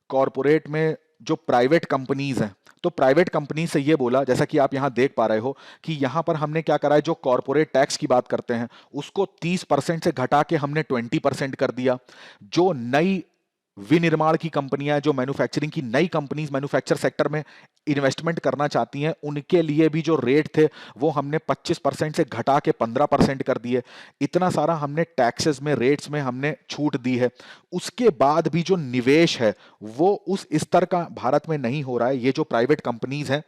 कॉरपोरेट में जो प्राइवेट कंपनीज हैं, तो प्राइवेट कंपनी से ये बोला, जैसा कि आप यहां देख पा रहे हो कि यहां पर हमने क्या करा है, जो कॉर्पोरेट टैक्स की बात करते हैं उसको 30% से घटा के हमने 20% कर दिया। जो नई विनिर्माण की कंपनियां, जो मैन्युफैक्चरिंग की नई कंपनीज मैन्युफैक्चर सेक्टर में इन्वेस्टमेंट करना चाहती हैं, उनके लिए भी जो रेट थे वो हमने 25% से घटा के 15% कर दिए। इतना सारा हमने टैक्सेस में, रेट्स में हमने छूट दी है। उसके बाद भी जो निवेश है वो उस स्तर का भारत में नहीं हो रहा है। ये जो प्राइवेट कंपनीज हैं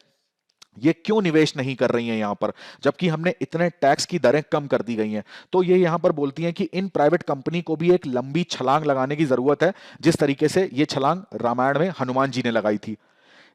ये क्यों निवेश नहीं कर रही हैं यहां पर, जबकि हमने इतने टैक्स की दरें कम कर दी गई हैं। तो ये यहां पर बोलती हैं कि इन प्राइवेट कंपनी को भी एक लंबी छलांग लगाने की जरूरत है, जिस तरीके से ये छलांग रामायण में हनुमान जी ने लगाई थी।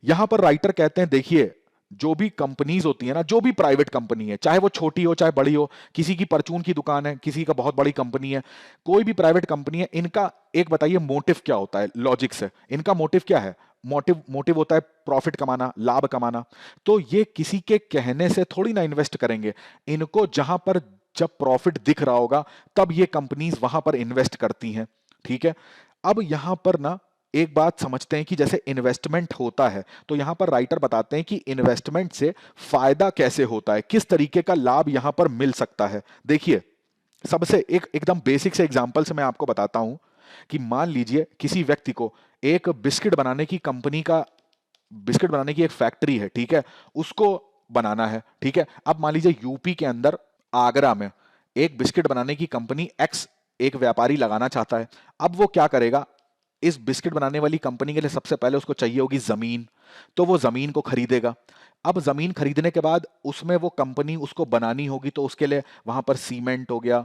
यहां पर राइटर कहते हैं, देखिए जो भी कंपनीज होती है ना, जो भी प्राइवेट कंपनी है, चाहे वो छोटी हो चाहे बड़ी हो, किसी की परचून की दुकान है, किसी का बहुत बड़ी कंपनी है, कोई भी प्राइवेट कंपनी है, इनका एक बताइए मोटिव क्या होता है, लॉजिक से इनका मोटिव क्या है? मोटिव मोटिव होता है प्रॉफिट कमाना, लाभ कमाना। तो ये किसी के कहने से थोड़ी ना इन्वेस्ट करेंगे। इनको जहां पर जब प्रॉफिट दिख रहा होगा तब ये कंपनीज वहां पर इन्वेस्ट करती हैं। ठीक है, अब यहां पर ना एक बात समझते हैं कि जैसे इन्वेस्टमेंट होता है, तो यहां पर राइटर बताते हैं कि इन्वेस्टमेंट से फायदा कैसे होता है, किस तरीके का लाभ यहां पर मिल सकता है। देखिए, सबसे एकदम बेसिक से एग्जांपल से मैं आपको बताता हूं कि मान लीजिए किसी व्यक्ति को एक बिस्किट बनाने की कंपनी का, बिस्किट बनाने की एक फैक्ट्री है, ठीक है, उसको बनाना है। ठीक है, अब मान लीजिए यूपी के अंदर आगरा में एक बिस्किट बनाने की कंपनी एक्स एक व्यापारी लगाना चाहता है। अब वो क्या करेगा, इस बिस्किट बनाने वाली कंपनी के लिए सबसे पहले उसको चाहिए होगी जमीन, तो वो जमीन को खरीदेगा। अब जमीन खरीदने के बाद उसमें वो कंपनी उसको बनानी होगी, तो उसके लिए वहां पर सीमेंट हो गया,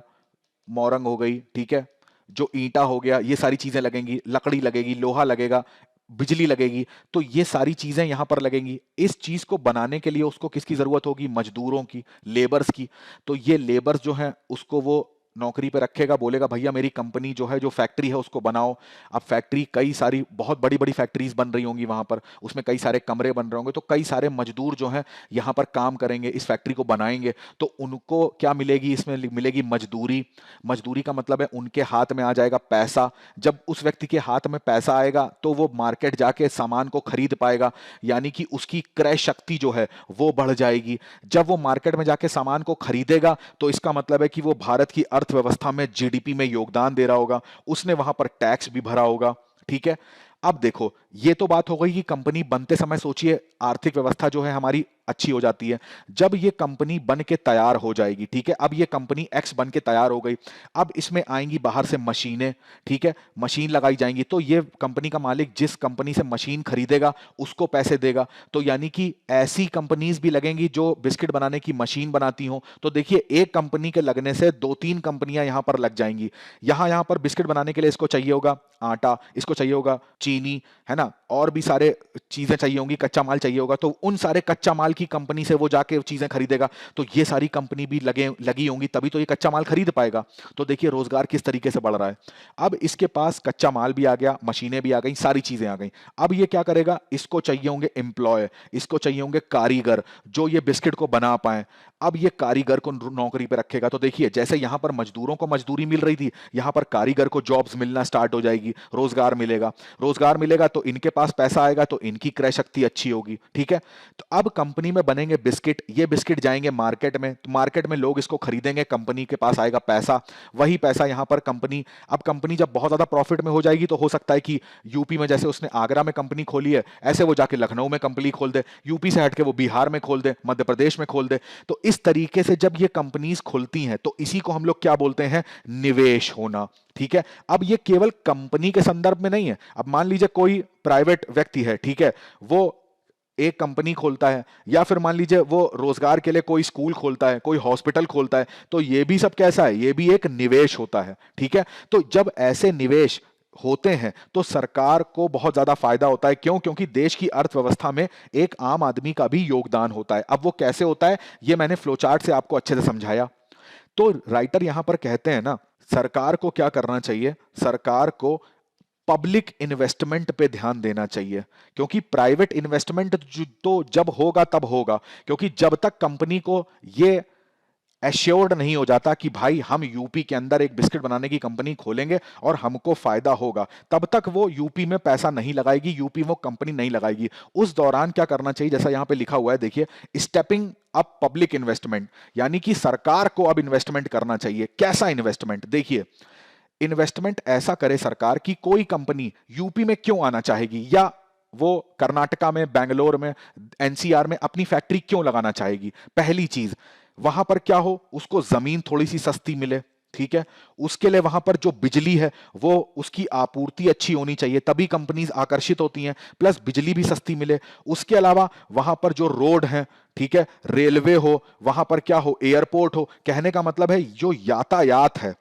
मोरंग हो गई, ठीक है, जो ईंटा हो गया, ये सारी चीजें लगेंगी, लकड़ी लगेगी, लोहा लगेगा, बिजली लगेगी। तो ये सारी चीजें यहां पर लगेंगी। इस चीज को बनाने के लिए उसको किसकी जरूरत होगी? मजदूरों की, लेबर्स की। तो ये लेबर्स जो हैं उसको वो नौकरी पे रखेगा, बोलेगा भैया मेरी कंपनी जो है, जो फैक्ट्री है उसको बनाओ। अब फैक्ट्री कई सारी बहुत बड़ी बड़ी फैक्ट्रीज बन रही होंगी वहां पर, उसमें कई सारे कमरे बन रहे होंगे, तो कई सारे मजदूर जो हैं यहाँ पर काम करेंगे, इस फैक्ट्री को बनाएंगे। तो उनको क्या मिलेगी? इसमें मिलेगी मजदूरी। मजदूरी का मतलब है उनके हाथ में आ जाएगा पैसा। जब उस व्यक्ति के हाथ में पैसा आएगा तो वो मार्केट जाके सामान को खरीद पाएगा, यानी कि उसकी क्रय शक्ति जो है वो बढ़ जाएगी। जब वो मार्केट में जाके सामान को खरीदेगा तो इसका मतलब है कि वो भारत की अर्थव्यवस्था में, जीडीपी में योगदान दे रहा होगा, उसने वहां पर टैक्स भी भरा होगा। ठीक है, अब देखो ये तो बात हो गई कि कंपनी बनते समय सोचिए आर्थिक व्यवस्था जो है हमारी अच्छी हो जाती है। जब ये कंपनी बन के तैयार हो जाएगी, ठीक है, अब ये कंपनी एक्स बन के तैयार हो गई, अब इसमें आएंगी बाहर से मशीनें, ठीक है, मशीन लगाई जाएंगी, तो ये कंपनी का मालिक जिस कंपनी से मशीन खरीदेगा उसको पैसे देगा। तो यानी कि ऐसी कंपनीज भी लगेंगी जो बिस्किट बनाने की मशीन बनाती हो। तो देखिए एक कंपनी के लगने से दो तीन कंपनियां यहां पर लग जाएंगी। यहां पर बिस्किट बनाने के लिए इसको चाहिए होगा आटा, इसको चाहिए होगा चीनी, है ना, और भी सारे चीजें चाहिए होंगी, कच्चा माल चाहिए होगा, तो उन सारे कच्चा माल की कंपनी से वो जाके चीजें खरीदेगा। तो ये सारी कंपनी भी लगी होंगी, तभी तो ये कच्चा माल खरीद पाएगा। तो देखिए रोजगार किस तरीके से बढ़ रहा है। अब इसके पास कच्चा माल भी आ गया, मशीनें भी आ गई, सारी चीजें आ गई। अब ये क्या करेगा? इसको चाहिए होंगे एम्प्लॉय, इसको चाहिए होंगे कारीगर जो ये बिस्किट को बना पाए। अब ये कारीगर को नौकरी पे रखेगा। तो देखिए जैसे यहां पर मजदूरों को मजदूरी मिल रही थी, यहां पर कारीगर को जॉब्स मिलना स्टार्ट हो जाएगी, रोजगार मिलेगा। रोजगार मिलेगा तो इनके पास पैसा आएगा, तो इनकी क्रय शक्ति अच्छी होगी। ठीक है, तो अब कंपनी में बनेंगे बिस्किट, ये बिस्किट जाएंगे मार्केट में, तो मार्केट में लोग इसको खरीदेंगे, कंपनी के पास आएगा पैसा। वही पैसा यहां पर कंपनी, अब कंपनी जब बहुत ज्यादा प्रॉफिट में हो जाएगी तो हो सकता है कि यूपी में जैसे उसने आगरा में कंपनी खोली है, ऐसे वो जाके लखनऊ में कंपनी खोल दे, यूपी से हटके वो बिहार में खोल दे, मध्य प्रदेश में खोल दे। तो इस तरीके से जब ये कंपनीज खुलती हैं तो इसी को हम लोग क्या बोलते हैं? निवेश होना। ठीक है, अब ये केवल कंपनी के संदर्भ में नहीं है। अब मान लीजिए कोई प्राइवेट व्यक्ति है, ठीक है, वो एक कंपनी खोलता है, या फिर मान लीजिए वो रोजगार के लिए कोई स्कूल खोलता है, कोई हॉस्पिटल खोलता है, तो ये भी सब कैसा है? ये भी एक निवेश होता है। ठीक है, तो जब ऐसे निवेश होते हैं तो सरकार को बहुत ज्यादा फायदा होता है। क्यों? क्योंकि देश की अर्थव्यवस्था में एक आम आदमी का भी योगदान होता है। अब वो कैसे होता है ये मैंने फ्लोचार्ट से आपको अच्छे से समझाया। तो राइटर यहां पर कहते हैं ना, सरकार को क्या करना चाहिए? सरकार को पब्लिक इन्वेस्टमेंट पे ध्यान देना चाहिए, क्योंकि प्राइवेट इन्वेस्टमेंट तो जब होगा तब होगा, क्योंकि जब तक कंपनी को ये एश्योर्ड नहीं हो जाता कि भाई हम यूपी के अंदर एक बिस्किट बनाने की कंपनी खोलेंगे और हमको फायदा होगा, तब तक वो यूपी में पैसा नहीं लगाएगी, यूपी वो कंपनी नहीं लगाएगी। उस दौरान क्या करना चाहिए, जैसा यहां पे लिखा हुआ है देखिए, स्टेपिंग अप पब्लिक इन्वेस्टमेंट, यानी कि सरकार को अब इन्वेस्टमेंट करना चाहिए। कैसा इन्वेस्टमेंट? देखिए, इन्वेस्टमेंट ऐसा करे सरकार कि कोई कंपनी यूपी में क्यों आना चाहेगी, या वो कर्नाटका में, बैंगलोर में, एनसीआर में अपनी फैक्ट्री क्यों लगाना चाहेगी। पहली चीज, वहां पर क्या हो, उसको जमीन थोड़ी सी सस्ती मिले, ठीक है। उसके लिए वहां पर जो बिजली है वो उसकी आपूर्ति अच्छी होनी चाहिए, तभी कंपनीज आकर्षित होती हैं, प्लस बिजली भी सस्ती मिले। उसके अलावा वहां पर जो रोड है, ठीक है, रेलवे हो, वहां पर क्या हो, एयरपोर्ट हो। कहने का मतलब है जो यातायात है,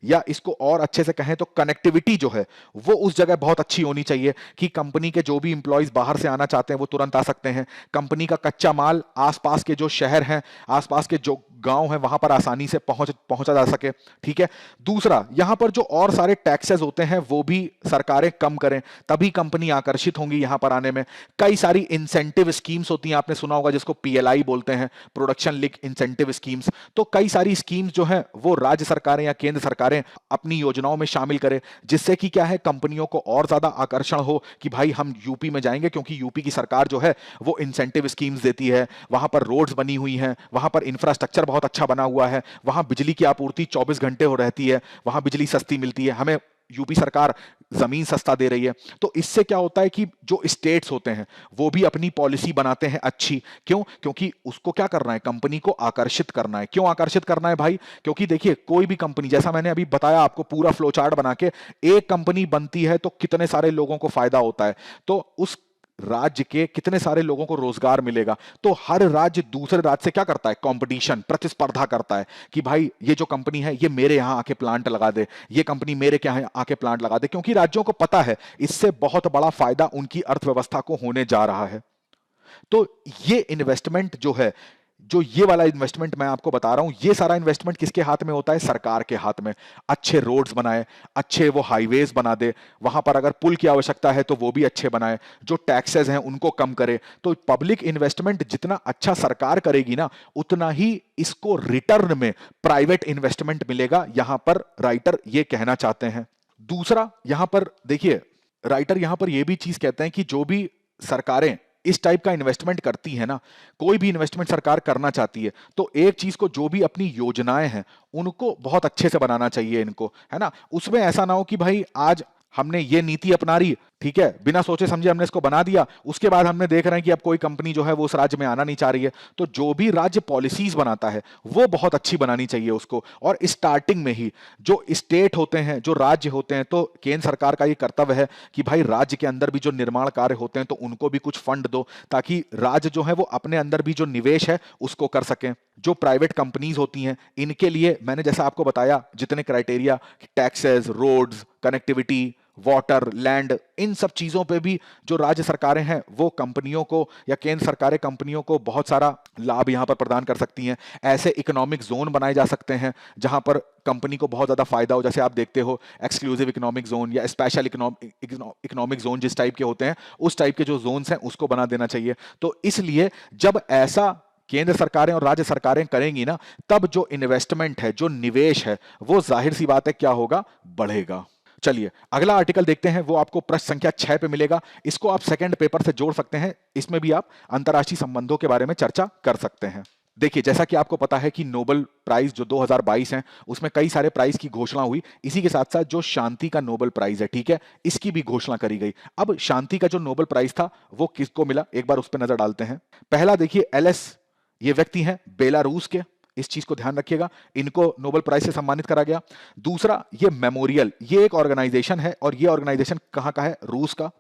या इसको और अच्छे से कहें तो कनेक्टिविटी जो है, वो उस जगह बहुत अच्छी होनी चाहिए कि कंपनी के जो भी इंप्लॉइज बाहर से आना चाहते हैं वो तुरंत आ सकते हैं। कंपनी का कच्चा माल आसपास के जो शहर हैं, आसपास के जो गांव हैं, वहां पर आसानी से पहुंचा जा सके, ठीक है। दूसरा, यहां पर जो और सारे टैक्सेस होते हैं वो भी सरकारें कम करें, तभी कंपनी आकर्षित होंगी यहां पर आने में। कई सारी इंसेंटिव स्कीम्स होती हैं, आपने सुना होगा, जिसको पीएलआई बोलते हैं, प्रोडक्शन लिंक इंसेंटिव स्कीम्स। तो कई सारी स्कीम्स जो हैं वो राज्य सरकारें या केंद्र सरकारें अपनी योजनाओं में शामिल करें, जिससे कि क्या है, कंपनियों को और ज्यादा आकर्षण हो कि भाई हम यूपी में जाएंगे, क्योंकि यूपी की सरकार जो है वो इंसेंटिव स्कीम्स देती है, वहां पर रोड्स बनी हुई हैं, वहां पर इंफ्रास्ट्रक्चर बहुत अच्छा बना हुआ है, वहां बिजली की आपूर्ति 24 घंटे हो रहती है, वहां बिजली सस्ती मिलती है, हमें यूपी सरकार जमीन सस्ता दे रही है। तो इससे क्या होता है कि जो स्टेट्स होते हैं वो भी अपनी पॉलिसी बनाते हैं अच्छी। क्यों? क्योंकि उसको क्या करना है, कंपनी को आकर्षित करना है। क्यों आकर्षित करना है भाई? क्योंकि देखिए, कोई भी कंपनी, जैसा मैंने अभी बताया आपको पूरा फ्लो चार्ट बना के, एक कंपनी बनती है तो कितने सारे लोगों को फायदा होता है, तो उस राज्य के कितने सारे लोगों को रोजगार मिलेगा। तो हर राज्य दूसरे राज्य से क्या करता है, कंपटीशन, प्रतिस्पर्धा करता है कि भाई ये जो कंपनी है ये मेरे यहां आके प्लांट लगा दे, ये कंपनी मेरे क्या है आके प्लांट लगा दे, क्योंकि राज्यों को पता है इससे बहुत बड़ा फायदा उनकी अर्थव्यवस्था को होने जा रहा है। तो ये इन्वेस्टमेंट जो है, जो ये वाला इन्वेस्टमेंट मैं आपको बता रहा हूं, ये सारा इन्वेस्टमेंट किसके हाथ में होता है? सरकार के हाथ में। अच्छे रोड्स बनाए, अच्छे वो हाईवेज बना दे, वहां पर अगर पुल की आवश्यकता है तो वो भी अच्छे बनाए, जो टैक्सेस हैं उनको कम करे। तो पब्लिक इन्वेस्टमेंट जितना अच्छा सरकार करेगी ना, उतना ही इसको रिटर्न में प्राइवेट इन्वेस्टमेंट मिलेगा, यहां पर राइटर ये कहना चाहते हैं। दूसरा, यहां पर देखिए, राइटर यहां पर यह भी चीज कहते हैं कि जो भी सरकारें इस टाइप का इन्वेस्टमेंट करती है ना, कोई भी इन्वेस्टमेंट सरकार करना चाहती है, तो एक चीज को, जो भी अपनी योजनाएं हैं उनको बहुत अच्छे से बनाना चाहिए इनको, है ना। उसमें ऐसा ना हो कि भाई आज हमने ये नीति अपना रही, ठीक है, बिना सोचे समझे हमने इसको बना दिया, उसके बाद हमने देख रहे हैं कि अब कोई कंपनी जो है वो उस राज्य में आना नहीं चाह रही है। तो जो भी राज्य पॉलिसीज बनाता है वो बहुत अच्छी बनानी चाहिए उसको, और स्टार्टिंग में ही जो स्टेट होते हैं, जो राज्य होते हैं, तो केंद्र सरकार का ये कर्तव्य है कि भाई राज्य के अंदर भी जो निर्माण कार्य होते हैं तो उनको भी कुछ फंड दो, ताकि राज्य जो है वो अपने अंदर भी जो निवेश है उसको कर सकें। जो प्राइवेट कंपनीज होती हैं, इनके लिए मैंने जैसा आपको बताया जितने criteria, taxes, roads, connectivity, water, land, इन सब चीजों पे भी जो राज्य सरकारें हैं वो कंपनियों को, या केंद्र सरकारें कंपनियों को बहुत सारा लाभ यहां पर प्रदान कर सकती हैं। ऐसे इकोनॉमिक जोन बनाए जा सकते हैं जहां पर कंपनी को बहुत ज्यादा फायदा हो। जैसे आप देखते हो एक्सक्लूसिव इकोनॉमिक जोन या स्पेशल इकोनॉमिक जोन, जिस टाइप के होते हैं उस टाइप के जो जोन्स हैं उसको बना देना चाहिए। तो इसलिए जब ऐसा केंद्र सरकारें और राज्य सरकारें करेंगी ना, तब जो इन्वेस्टमेंट है, जो निवेश है, वो जाहिर सी बात है क्या होगा, बढ़ेगा। चलिए अगला आर्टिकल देखते हैं, वो आपको प्रश्न संख्या 6 पे मिलेगा। इसको आप सेकंड पेपर से जोड़ सकते हैं, इसमें भी आप अंतर्राष्ट्रीय संबंधों के बारे में चर्चा कर सकते हैं। देखिए, जैसा कि आपको पता है कि नोबेल प्राइज जो 2022 है उसमें कई सारे प्राइज की घोषणा हुई, इसी के साथ साथ जो शांति का नोबेल प्राइज है, ठीक है, इसकी भी घोषणा करी गई। अब शांति का जो नोबेल प्राइज था वो किसको मिला, एक बार उस पर नजर डालते हैं। पहला देखिए, एलएस, ये व्यक्ति हैं बेलारूस के, इस चीज को ध्यान रखिएगा, इनको नोबेल प्राइज से सम्मानित करा गया। दूसरा, ये मेमोरियल, ये एक ऑर्गेनाइजेशन है, और ये ऑर्गेनाइजेशन कहां का है, रूस का।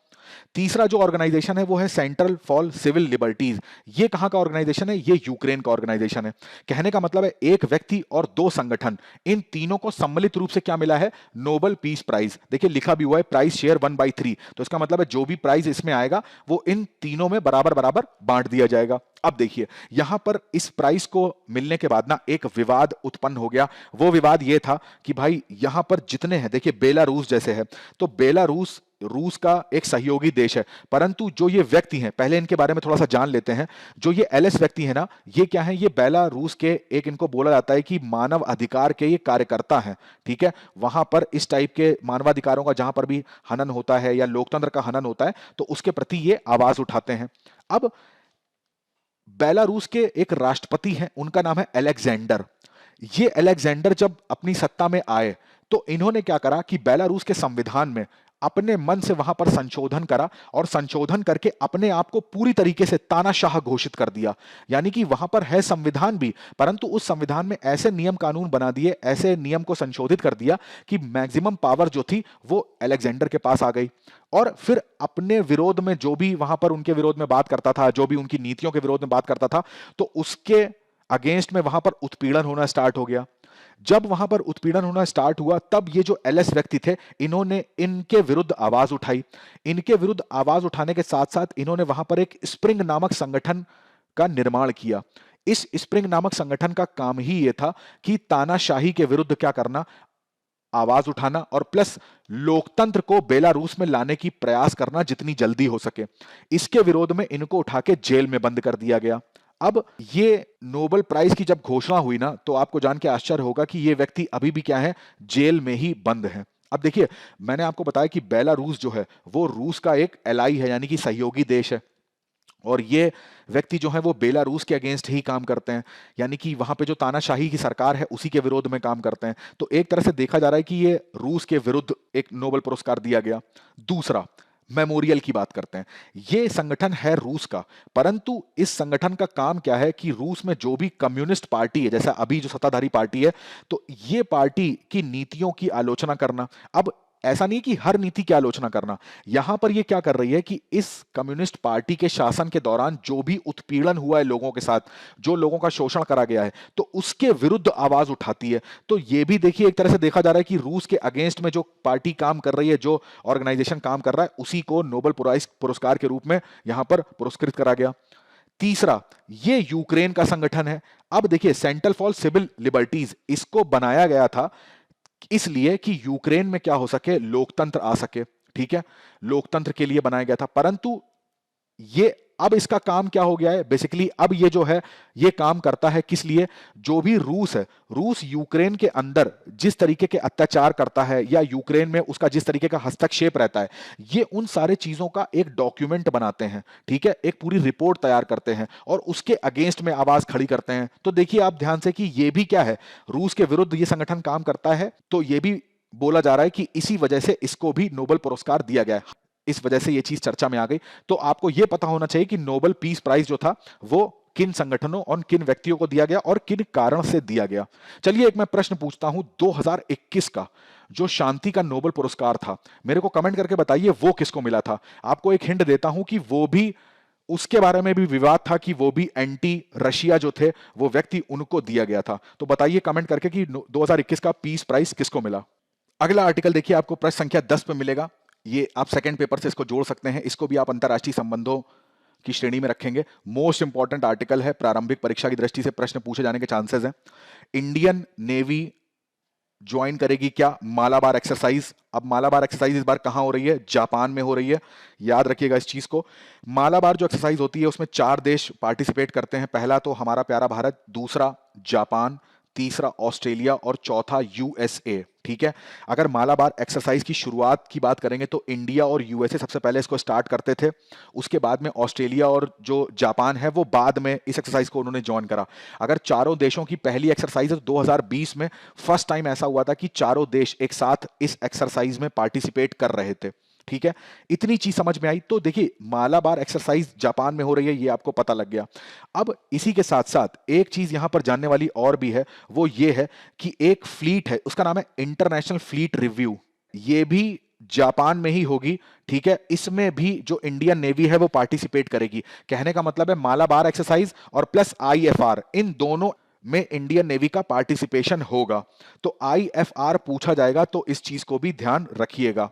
तीसरा जो ऑर्गेनाइजेशन है वो है सेंट्रल फॉर सिविल लिबर्टीज, ये कहां का ऑर्गेनाइजेशन है, ये यूक्रेन का ऑर्गेनाइजेशन है। कहने का मतलब है एक व्यक्ति और दो संगठन, इन तीनों को सम्मिलित रूप से क्या मिला है, नोबेल पीस प्राइज। देखिए लिखा भी हुआ है प्राइज शेयर 1/3, तो इसका मतलब है जो भी प्राइज इसमें आएगा वो इन तीनों में बराबर बराबर बांट दिया जाएगा। अब देखिए यहां पर इस प्राइस को मिलने के बाद ना एक विवाद उत्पन्न हो गया। वो विवाद ये था कि भाई यहां पर जितने हैं, देखिए बेलारूस जैसे है, तो बेलारूस रूस का एक सहयोगी देश है, परंतु जो ये व्यक्ति हैं, पहले इनके बारे में थोड़ा सा जान लेते हैं। जो ये एलएस व्यक्ति है ना, ये क्या है, ये बेलारूस के एक, इनको बोला जाता है कि मानव अधिकार के ये कार्यकर्ता हैं। ठीक है, वहां पर इस टाइप के मानवाधिकारों का जहां पर भी हनन होता है या लोकतंत्र का हनन होता है, तो उसके प्रति ये आवाज उठाते हैं। अब बेलारूस के एक राष्ट्रपति हैं, उनका नाम है अलेक्जेंडर। ये अलेक्जेंडर जब अपनी सत्ता में आए तो इन्होंने क्या करा कि बेलारूस के संविधान में अपने मन से वहां पर संशोधन करा और संशोधन करके अपने आप को पूरी तरीके से तानाशाह घोषित कर दिया। यानी कि वहां पर है संविधान भी, परंतु उस संविधान में ऐसे नियम कानून बना दिए, ऐसे नियम को संशोधित कर दिया कि मैक्सिमम पावर जो थी वो अलेक्जेंडर के पास आ गई। और फिर अपने विरोध में जो भी वहां पर उनके विरोध में बात करता था, जो भी उनकी नीतियों के विरोध में बात करता था, तो उसके अगेंस्ट में वहां पर उत्पीड़न होना स्टार्ट हो गया। जब वहां पर उत्पीड़न होना स्टार्ट हुआ, तब ये जो एलएस व्यक्ति थे, इन्होंने इनके विरुद्ध आवाज उठाई। इनके विरुद्ध आवाज उठाने के साथ साथ इन्होंने वहां पर एक स्प्रिंग नामक संगठन का निर्माण किया। इस स्प्रिंग नामक संगठन का काम ही यह था कि तानाशाही के विरुद्ध क्या करना, आवाज उठाना, और प्लस लोकतंत्र को बेलारूस में लाने की प्रयास करना जितनी जल्दी हो सके। इसके विरोध में इनको उठा के जेल में बंद कर दिया गया। अब ये नोबेल प्राइज की जब घोषणा हुई ना, तो आपको जान के आश्चर्य होगा कि ये व्यक्ति अभी भी क्या है, जेल में ही बंद है। अब देखिए, मैंने आपको बताया कि बेलारूस जो है वो रूस का एक एलाई है, यानी कि सहयोगी देश है। और ये व्यक्ति जो है वो बेलारूस के अगेंस्ट ही काम करते हैं, यानी कि वहां पे जो तानाशाही की सरकार है उसी के विरोध में काम करते हैं। तो एक तरह से देखा जा रहा है कि ये रूस के विरुद्ध एक नोबेल पुरस्कार दिया गया। दूसरा, मेमोरियल की बात करते हैं। ये संगठन है रूस का, परंतु इस संगठन का काम क्या है कि रूस में जो भी कम्युनिस्ट पार्टी है, जैसा अभी जो सत्ताधारी पार्टी है, तो ये पार्टी की नीतियों की आलोचना करना। अब ऐसा नहीं कि हर नीति की आलोचना करना, यहां पर ये क्या कर रही है कि इस कम्युनिस्ट पार्टी के शासन के दौरान जो भी उत्पीड़न हुआ है लोगों के साथ, जो लोगों का शोषण करा गया है, तो उसके विरुद्ध आवाज उठाती है। तो ये भी देखिए एक तरह से देखा जा रहा है कि रूस के अगेंस्ट में जो पार्टी काम कर रही है, जो ऑर्गेनाइजेशन काम कर रहा है, उसी को नोबेल पुरस्कार के रूप में यहां पर पुरस्कृत करा गया। तीसरा, ये यूक्रेन का संगठन है। अब देखिए, सेंटर फॉर सिविल लिबर्टीज, इसको बनाया गया था इसलिए कि यूक्रेन में क्या हो सके, लोकतंत्र आ सके। ठीक है, लोकतंत्र के लिए बनाया गया था, परंतु ये अब इसका काम क्या हो गया है, बेसिकली अब ये जो है ये काम करता है किस लिए, जो भी रूस है, रूस यूक्रेन के अंदर जिस तरीके के अत्याचार करता है या यूक्रेन में उसका जिस तरीके का हस्तक्षेप रहता है, ये उन सारे चीजों का एक डॉक्यूमेंट बनाते हैं। ठीक है, एक पूरी रिपोर्ट तैयार करते हैं और उसके अगेंस्ट में आवाज खड़ी करते हैं। तो देखिए आप ध्यान से कि ये भी क्या है, रूस के विरुद्ध ये संगठन काम करता है, तो ये भी बोला जा रहा है कि इसी वजह से इसको भी नोबेल पुरस्कार दिया गया है। इस वजह से ये चीज चर्चा में आ गई। तो आपको यह पता होना चाहिए कि नोबेल पीस प्राइज जो था वो किन संगठनों और किन व्यक्तियों को दिया गया और किन कारण से दिया गया। चलिए एक मैं प्रश्न पूछता हूं, 2021 का जो शांति का नोबेल पुरस्कार था, मेरे को कमेंट करके बताइए वो किसको मिला था। आपको एक हिंट देता हूं कि वो भी, उसके बारे में भी विवाद था कि वो भी एंटी रशिया जो थे वो व्यक्ति, उनको दिया गया था। तो बताइए कमेंट करके कि 2021 का पीस प्राइज किसको मिला। अगला आर्टिकल देखिए, आपको प्रश्न संख्या 10 पे मिलेगा। ये आप सेकंड पेपर से इसको जोड़ सकते हैं, इसको भी आप अंतरराष्ट्रीय संबंधों की श्रेणी में रखेंगे। मोस्ट इंपॉर्टेंट आर्टिकल है, प्रारंभिक परीक्षा की दृष्टि से प्रश्न पूछे जाने के चांसेस हैं। इंडियन नेवी ज्वाइन करेगी क्या मालाबार एक्सरसाइज। अब मालाबार एक्सरसाइज इस बार कहां हो रही है, जापान में हो रही है, याद रखिएगा इस चीज को। मालाबार जो एक्सरसाइज होती है उसमें 4 देश पार्टिसिपेट करते हैं। पहला तो हमारा प्यारा भारत, दूसरा जापान, तीसरा ऑस्ट्रेलिया और चौथा यूएसए। ठीक है, अगर मालाबार एक्सरसाइज की शुरुआत की बात करेंगे तो इंडिया और यूएसए सबसे पहले इसको स्टार्ट करते थे, उसके बाद में ऑस्ट्रेलिया और जो जापान है वो बाद में इस एक्सरसाइज को उन्होंने ज्वाइन करा। अगर चारों देशों की पहली एक्सरसाइज है तो 2020 में फर्स्ट टाइम ऐसा हुआ था कि चारों देश एक साथ इस एक्सरसाइज में पार्टिसिपेट कर रहे थे। ठीक है, इतनी चीज समझ में आई। तो देखिए मालाबार एक्सरसाइज जापान में हो रही है, ये आपको पता लग गया। अब इसी के साथ साथ एक चीज यहां पर जानने वाली और भी है, वो ये है कि एक फ्लीट है, उसका नाम है इंटरनेशनल फ्लीट रिव्यू, ये भी जापान में ही होगी। ठीक है, इसमें भी जो इंडियन नेवी है वो पार्टिसिपेट करेगी। कहने का मतलब है मालाबार एक्सरसाइज और प्लस आईएफआर, इन दोनों में इंडियन नेवी का पार्टिसिपेशन होगा। तो आईएफआर पूछा जाएगा, तो इस चीज को भी ध्यान रखिएगा।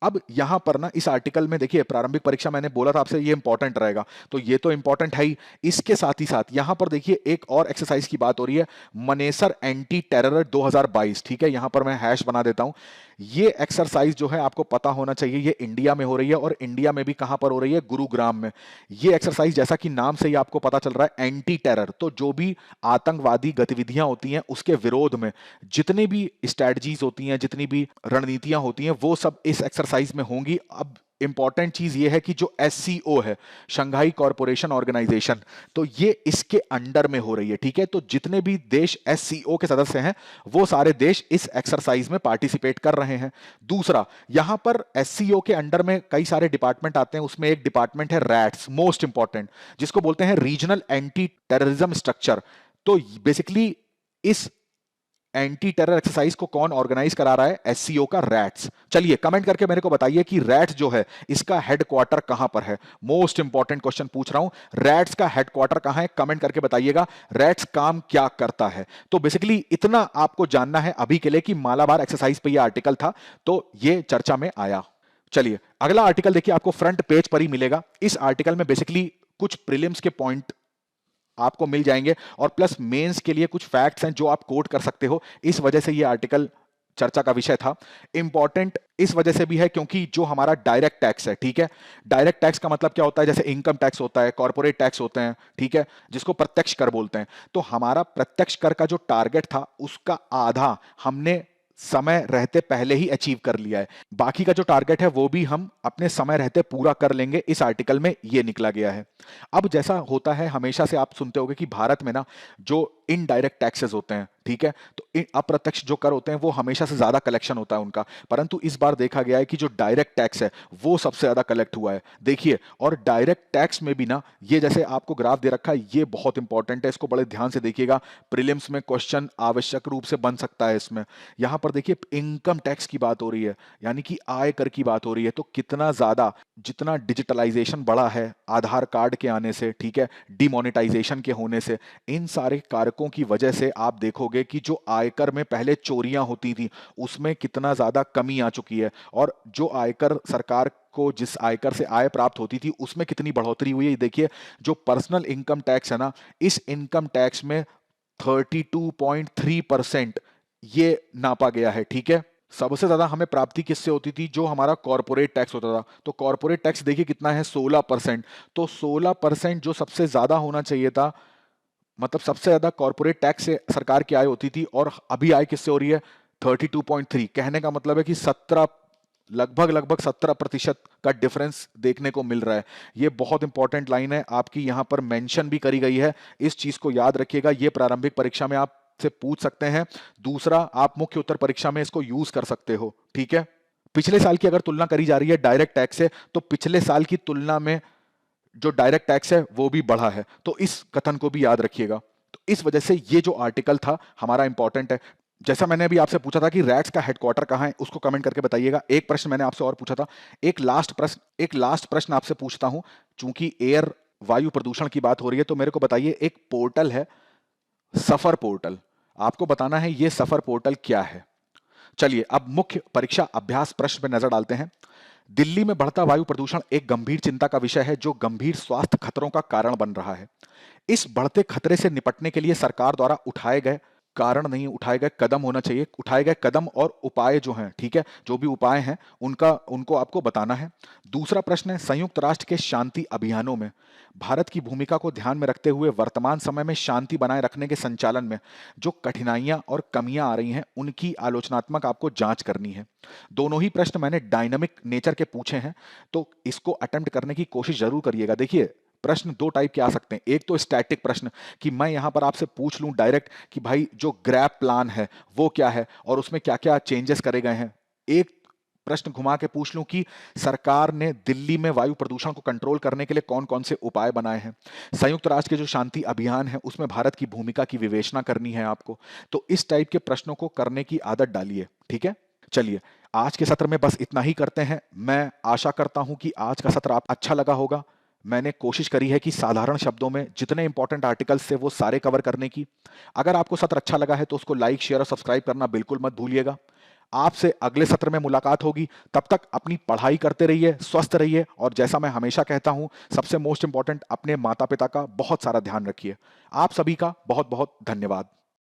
अब यहां पर ना इस आर्टिकल में देखिए, प्रारंभिक परीक्षा मैंने बोला था आपसे ये इंपॉर्टेंट रहेगा, तो ये तो इंपॉर्टेंट है ही। इसके साथ ही साथ यहां पर देखिए एक और एक्सरसाइज की बात हो रही है, मनेसर एंटी टेरर 2022। ठीक है, यहां पर मैं हैश बना देता हूं। ये एक्सरसाइज जो है आपको पता होना चाहिए, ये इंडिया में हो रही है, और इंडिया में भी कहां पर हो रही है, गुरुग्राम में। ये एक्सरसाइज जैसा कि नाम से ही आपको पता चल रहा है, एंटी टेरर, तो जो भी आतंकवादी गतिविधियां होती हैं उसके विरोध में जितनी भी स्ट्रेटजीज होती हैं, जितनी भी रणनीतियां होती हैं, वो सब इस एक्सरसाइज में होंगी। अब इंपॉर्टेंट चीज ये है कि जो एससीओ है, शंघाई कॉरपोरेशन ऑर्गेनाइजेशन, तो ये इसके अंडर में हो रही है। ठीक है, तो जितने भी देश एससीओ के सदस्य हैं वो सारे देश इस एक्सरसाइज में पार्टिसिपेट कर रहे हैं। दूसरा, यहां पर एससीओ के अंडर में कई सारे डिपार्टमेंट आते हैं, उसमें एक डिपार्टमेंट है रैट्स, मोस्ट इंपॉर्टेंट, जिसको बोलते हैं रीजनल एंटी टेररिज्म स्ट्रक्चर। तो बेसिकली इस एंटी टेरर एक्सरसाइज को कौन ऑर्गेनाइज करा रहा है, एससीओ का रैट्स। चलिए कमेंट करके मेरे को बताइए कि रैट्स जो है इसका हेडक्वार्टर कहां पर है। मोस्ट इंपॉर्टेंट क्वेश्चन पूछ रहा हूं, रैट्स का हेडक्वार्टर कहां है, कमेंट करके बताइएगा। रैट्स काम क्या करता है। तो बेसिकली इतना आपको जानना है अभी के लिए कि मालाबार एक्सरसाइज पे ये आर्टिकल था, तो ये चर्चा में आया। चलिए अगला आर्टिकल देखिए, आपको फ्रंट पेज पर ही मिलेगा। इस आर्टिकल में बेसिकली कुछ प्रीलिम्स के पॉइंट आपको मिल जाएंगे, और प्लस मेंस के लिए कुछ फैक्ट्स हैं जो आप कोट कर सकते हो। इस वजह से ये आर्टिकल चर्चा का विषय था। इंपॉर्टेंट इस वजह से भी है क्योंकि जो हमारा डायरेक्ट टैक्स है, ठीक है, डायरेक्ट टैक्स का मतलब क्या होता है, जैसे इनकम टैक्स होता है, कॉर्पोरेट टैक्स होते हैं, ठीक है, जिसको प्रत्यक्ष कर बोलते हैं। तो हमारा प्रत्यक्ष कर का जो टारगेट था उसका आधा हमने समय रहते पहले ही अचीव कर लिया है। बाकी का जो टारगेट है वो भी हम अपने समय रहते पूरा कर लेंगे, इस आर्टिकल में ये निकला गया है। अब जैसा होता है, हमेशा से आप सुनते होंगे कि भारत में ना जो इनडायरेक्ट टैक्सेस होते हैं, ठीक है, तो अप्रत्यक्ष जो कर होते हैं वो हमेशा से ज्यादा कलेक्शन होता है उनका, परंतु इस बार देखा गया है कि जो डायरेक्ट टैक्स है वो सबसे ज्यादा कलेक्ट हुआ है। देखिए, और डायरेक्ट टैक्स में भी ना, ये जैसे आपको ग्राफ दे रखा है, ये बहुत इंपॉर्टेंट है, इसको बड़े ध्यान से देखिएगा, प्रीलिम्स में क्वेश्चन आवश्यक रूप से बन सकता है इसमें। यहां पर देखिए इनकम टैक्स की बात हो रही है, यानी कि आय कर की बात हो रही है। तो कितना ज्यादा, जितना डिजिटलाइजेशन बढ़ा है आधार कार्ड के आने से, ठीक है, डिमोनेटाइजेशन के होने से, इन सारे कारकों की वजह से आप देखोगे कि जो आयकर में पहले चोरियां होती थी उसमें कितना ज्यादा कमी आ चुकी है, और जो आयकर सरकार को जिस आयकर से आय प्राप्त होती थी उसमें कितनी बढ़ोतरी हुई है। देखिए, जो पर्सनल इनकम टैक्स है ना, इस इनकम टैक्स में 32.3% ये नापा गया है। ठीक है, सबसे ज्यादा हमें प्राप्ति किससे होती थी, जो हमारा कॉर्पोरेट टैक्स होता था। तो कॉर्पोरेट टैक्स देखिए कितना है, 16%। तो 16% जो सबसे ज्यादा होना चाहिए था, मतलब सबसे ज्यादा कॉर्पोरेट टैक्स से सरकार की आय होती थी, और अभी आय किससे हो रही है, 32.3। कहने का मतलब है कि 17, लगभग लगभग 17% का डिफरेंस देखने को मिल रहा है। ये बहुत इंपॉर्टेंट लाइन है, आपकी यहां पर मेंशन भी करी गई है, इस चीज को याद रखिएगा। ये प्रारंभिक परीक्षा में आप से पूछ सकते हैं। दूसरा, आप मुख्य उत्तर परीक्षा में इसको यूज कर सकते हो। ठीक है, पिछले साल की अगर तुलना करी जा रही है डायरेक्ट टैक्स से, तो पिछले साल की तुलना में जो डायरेक्ट टैक्स है वो भी बढ़ा है, तो इस कथन को भी याद रखिएगा। तो इस वजह से ये जो आर्टिकल था हमारा इंपॉर्टेंट है। जैसा मैंने अभी आपसे पूछा था कि रैट्स का हेडक्वार्टर कहां है, उसको कमेंट करके बताइएगा। एक प्रश्न मैंने आपसे और पूछा था, एक लास्ट प्रश्न आपसे पूछता हूं, चूंकि एयर वायु प्रदूषण की बात हो रही है, तो मेरे को बताइए, एक पोर्टल है सफर पोर्टल, आपको बताना है ये सफर पोर्टल क्या है। चलिए अब मुख्य परीक्षा अभ्यास प्रश्न पर नजर डालते हैं। दिल्ली में बढ़ता वायु प्रदूषण एक गंभीर चिंता का विषय है जो गंभीर स्वास्थ्य खतरों का कारण बन रहा है। इस बढ़ते खतरे से निपटने के लिए सरकार द्वारा उठाए गए कारण नहीं, उठाए गए कदम होना चाहिए, उठाए गए कदम और उपाय जो हैं, ठीक है, जो भी उपाय हैं उनको आपको बताना है। दूसरा प्रश्न है, संयुक्त राष्ट्र के शांति अभियानों में भारत की भूमिका को ध्यान में रखते हुए वर्तमान समय में शांति बनाए रखने के संचालन में जो कठिनाइयां और कमियां आ रही हैं उनकी आलोचनात्मक आपको जांच करनी है। दोनों ही प्रश्न मैंने डायनामिक नेचर के पूछे हैं, तो इसको अटेम्प्ट करने की कोशिश जरूर करिएगा। देखिए, प्रश्न दो टाइप के आ सकते हैं, एक तो स्टैटिक प्रश्न कि मैं यहां पर आपसे पूछ लूं डायरेक्ट कि भाई जो ग्रैप प्लान है वो क्या है और उसमें क्या क्या चेंजेस करे गए हैं। एक प्रश्न घुमा के पूछ लूं कि सरकार ने दिल्ली में वायु प्रदूषण को कंट्रोल करने के लिए कौन कौन से उपाय बनाए हैं। संयुक्त राष्ट्र के जो शांति अभियान है उसमें भारत की भूमिका की विवेचना करनी है आपको। तो इस टाइप के प्रश्नों को करने की आदत डालिए, ठीक है। चलिए, आज के सत्र में बस इतना ही करते हैं। मैं आशा करता हूं कि आज का सत्र आप अच्छा लगा होगा। मैंने कोशिश करी है कि साधारण शब्दों में जितने इंपॉर्टेंट आर्टिकल्स थे वो सारे कवर करने की। अगर आपको सत्र अच्छा लगा है तो उसको लाइक, शेयर और सब्सक्राइब करना बिल्कुल मत भूलिएगा। आपसे अगले सत्र में मुलाकात होगी। तब तक अपनी पढ़ाई करते रहिए, स्वस्थ रहिए और जैसा मैं हमेशा कहता हूं, सबसे मोस्ट इंपॉर्टेंट अपने माता पिता का बहुत सारा ध्यान रखिए। आप सभी का बहुत बहुत धन्यवाद।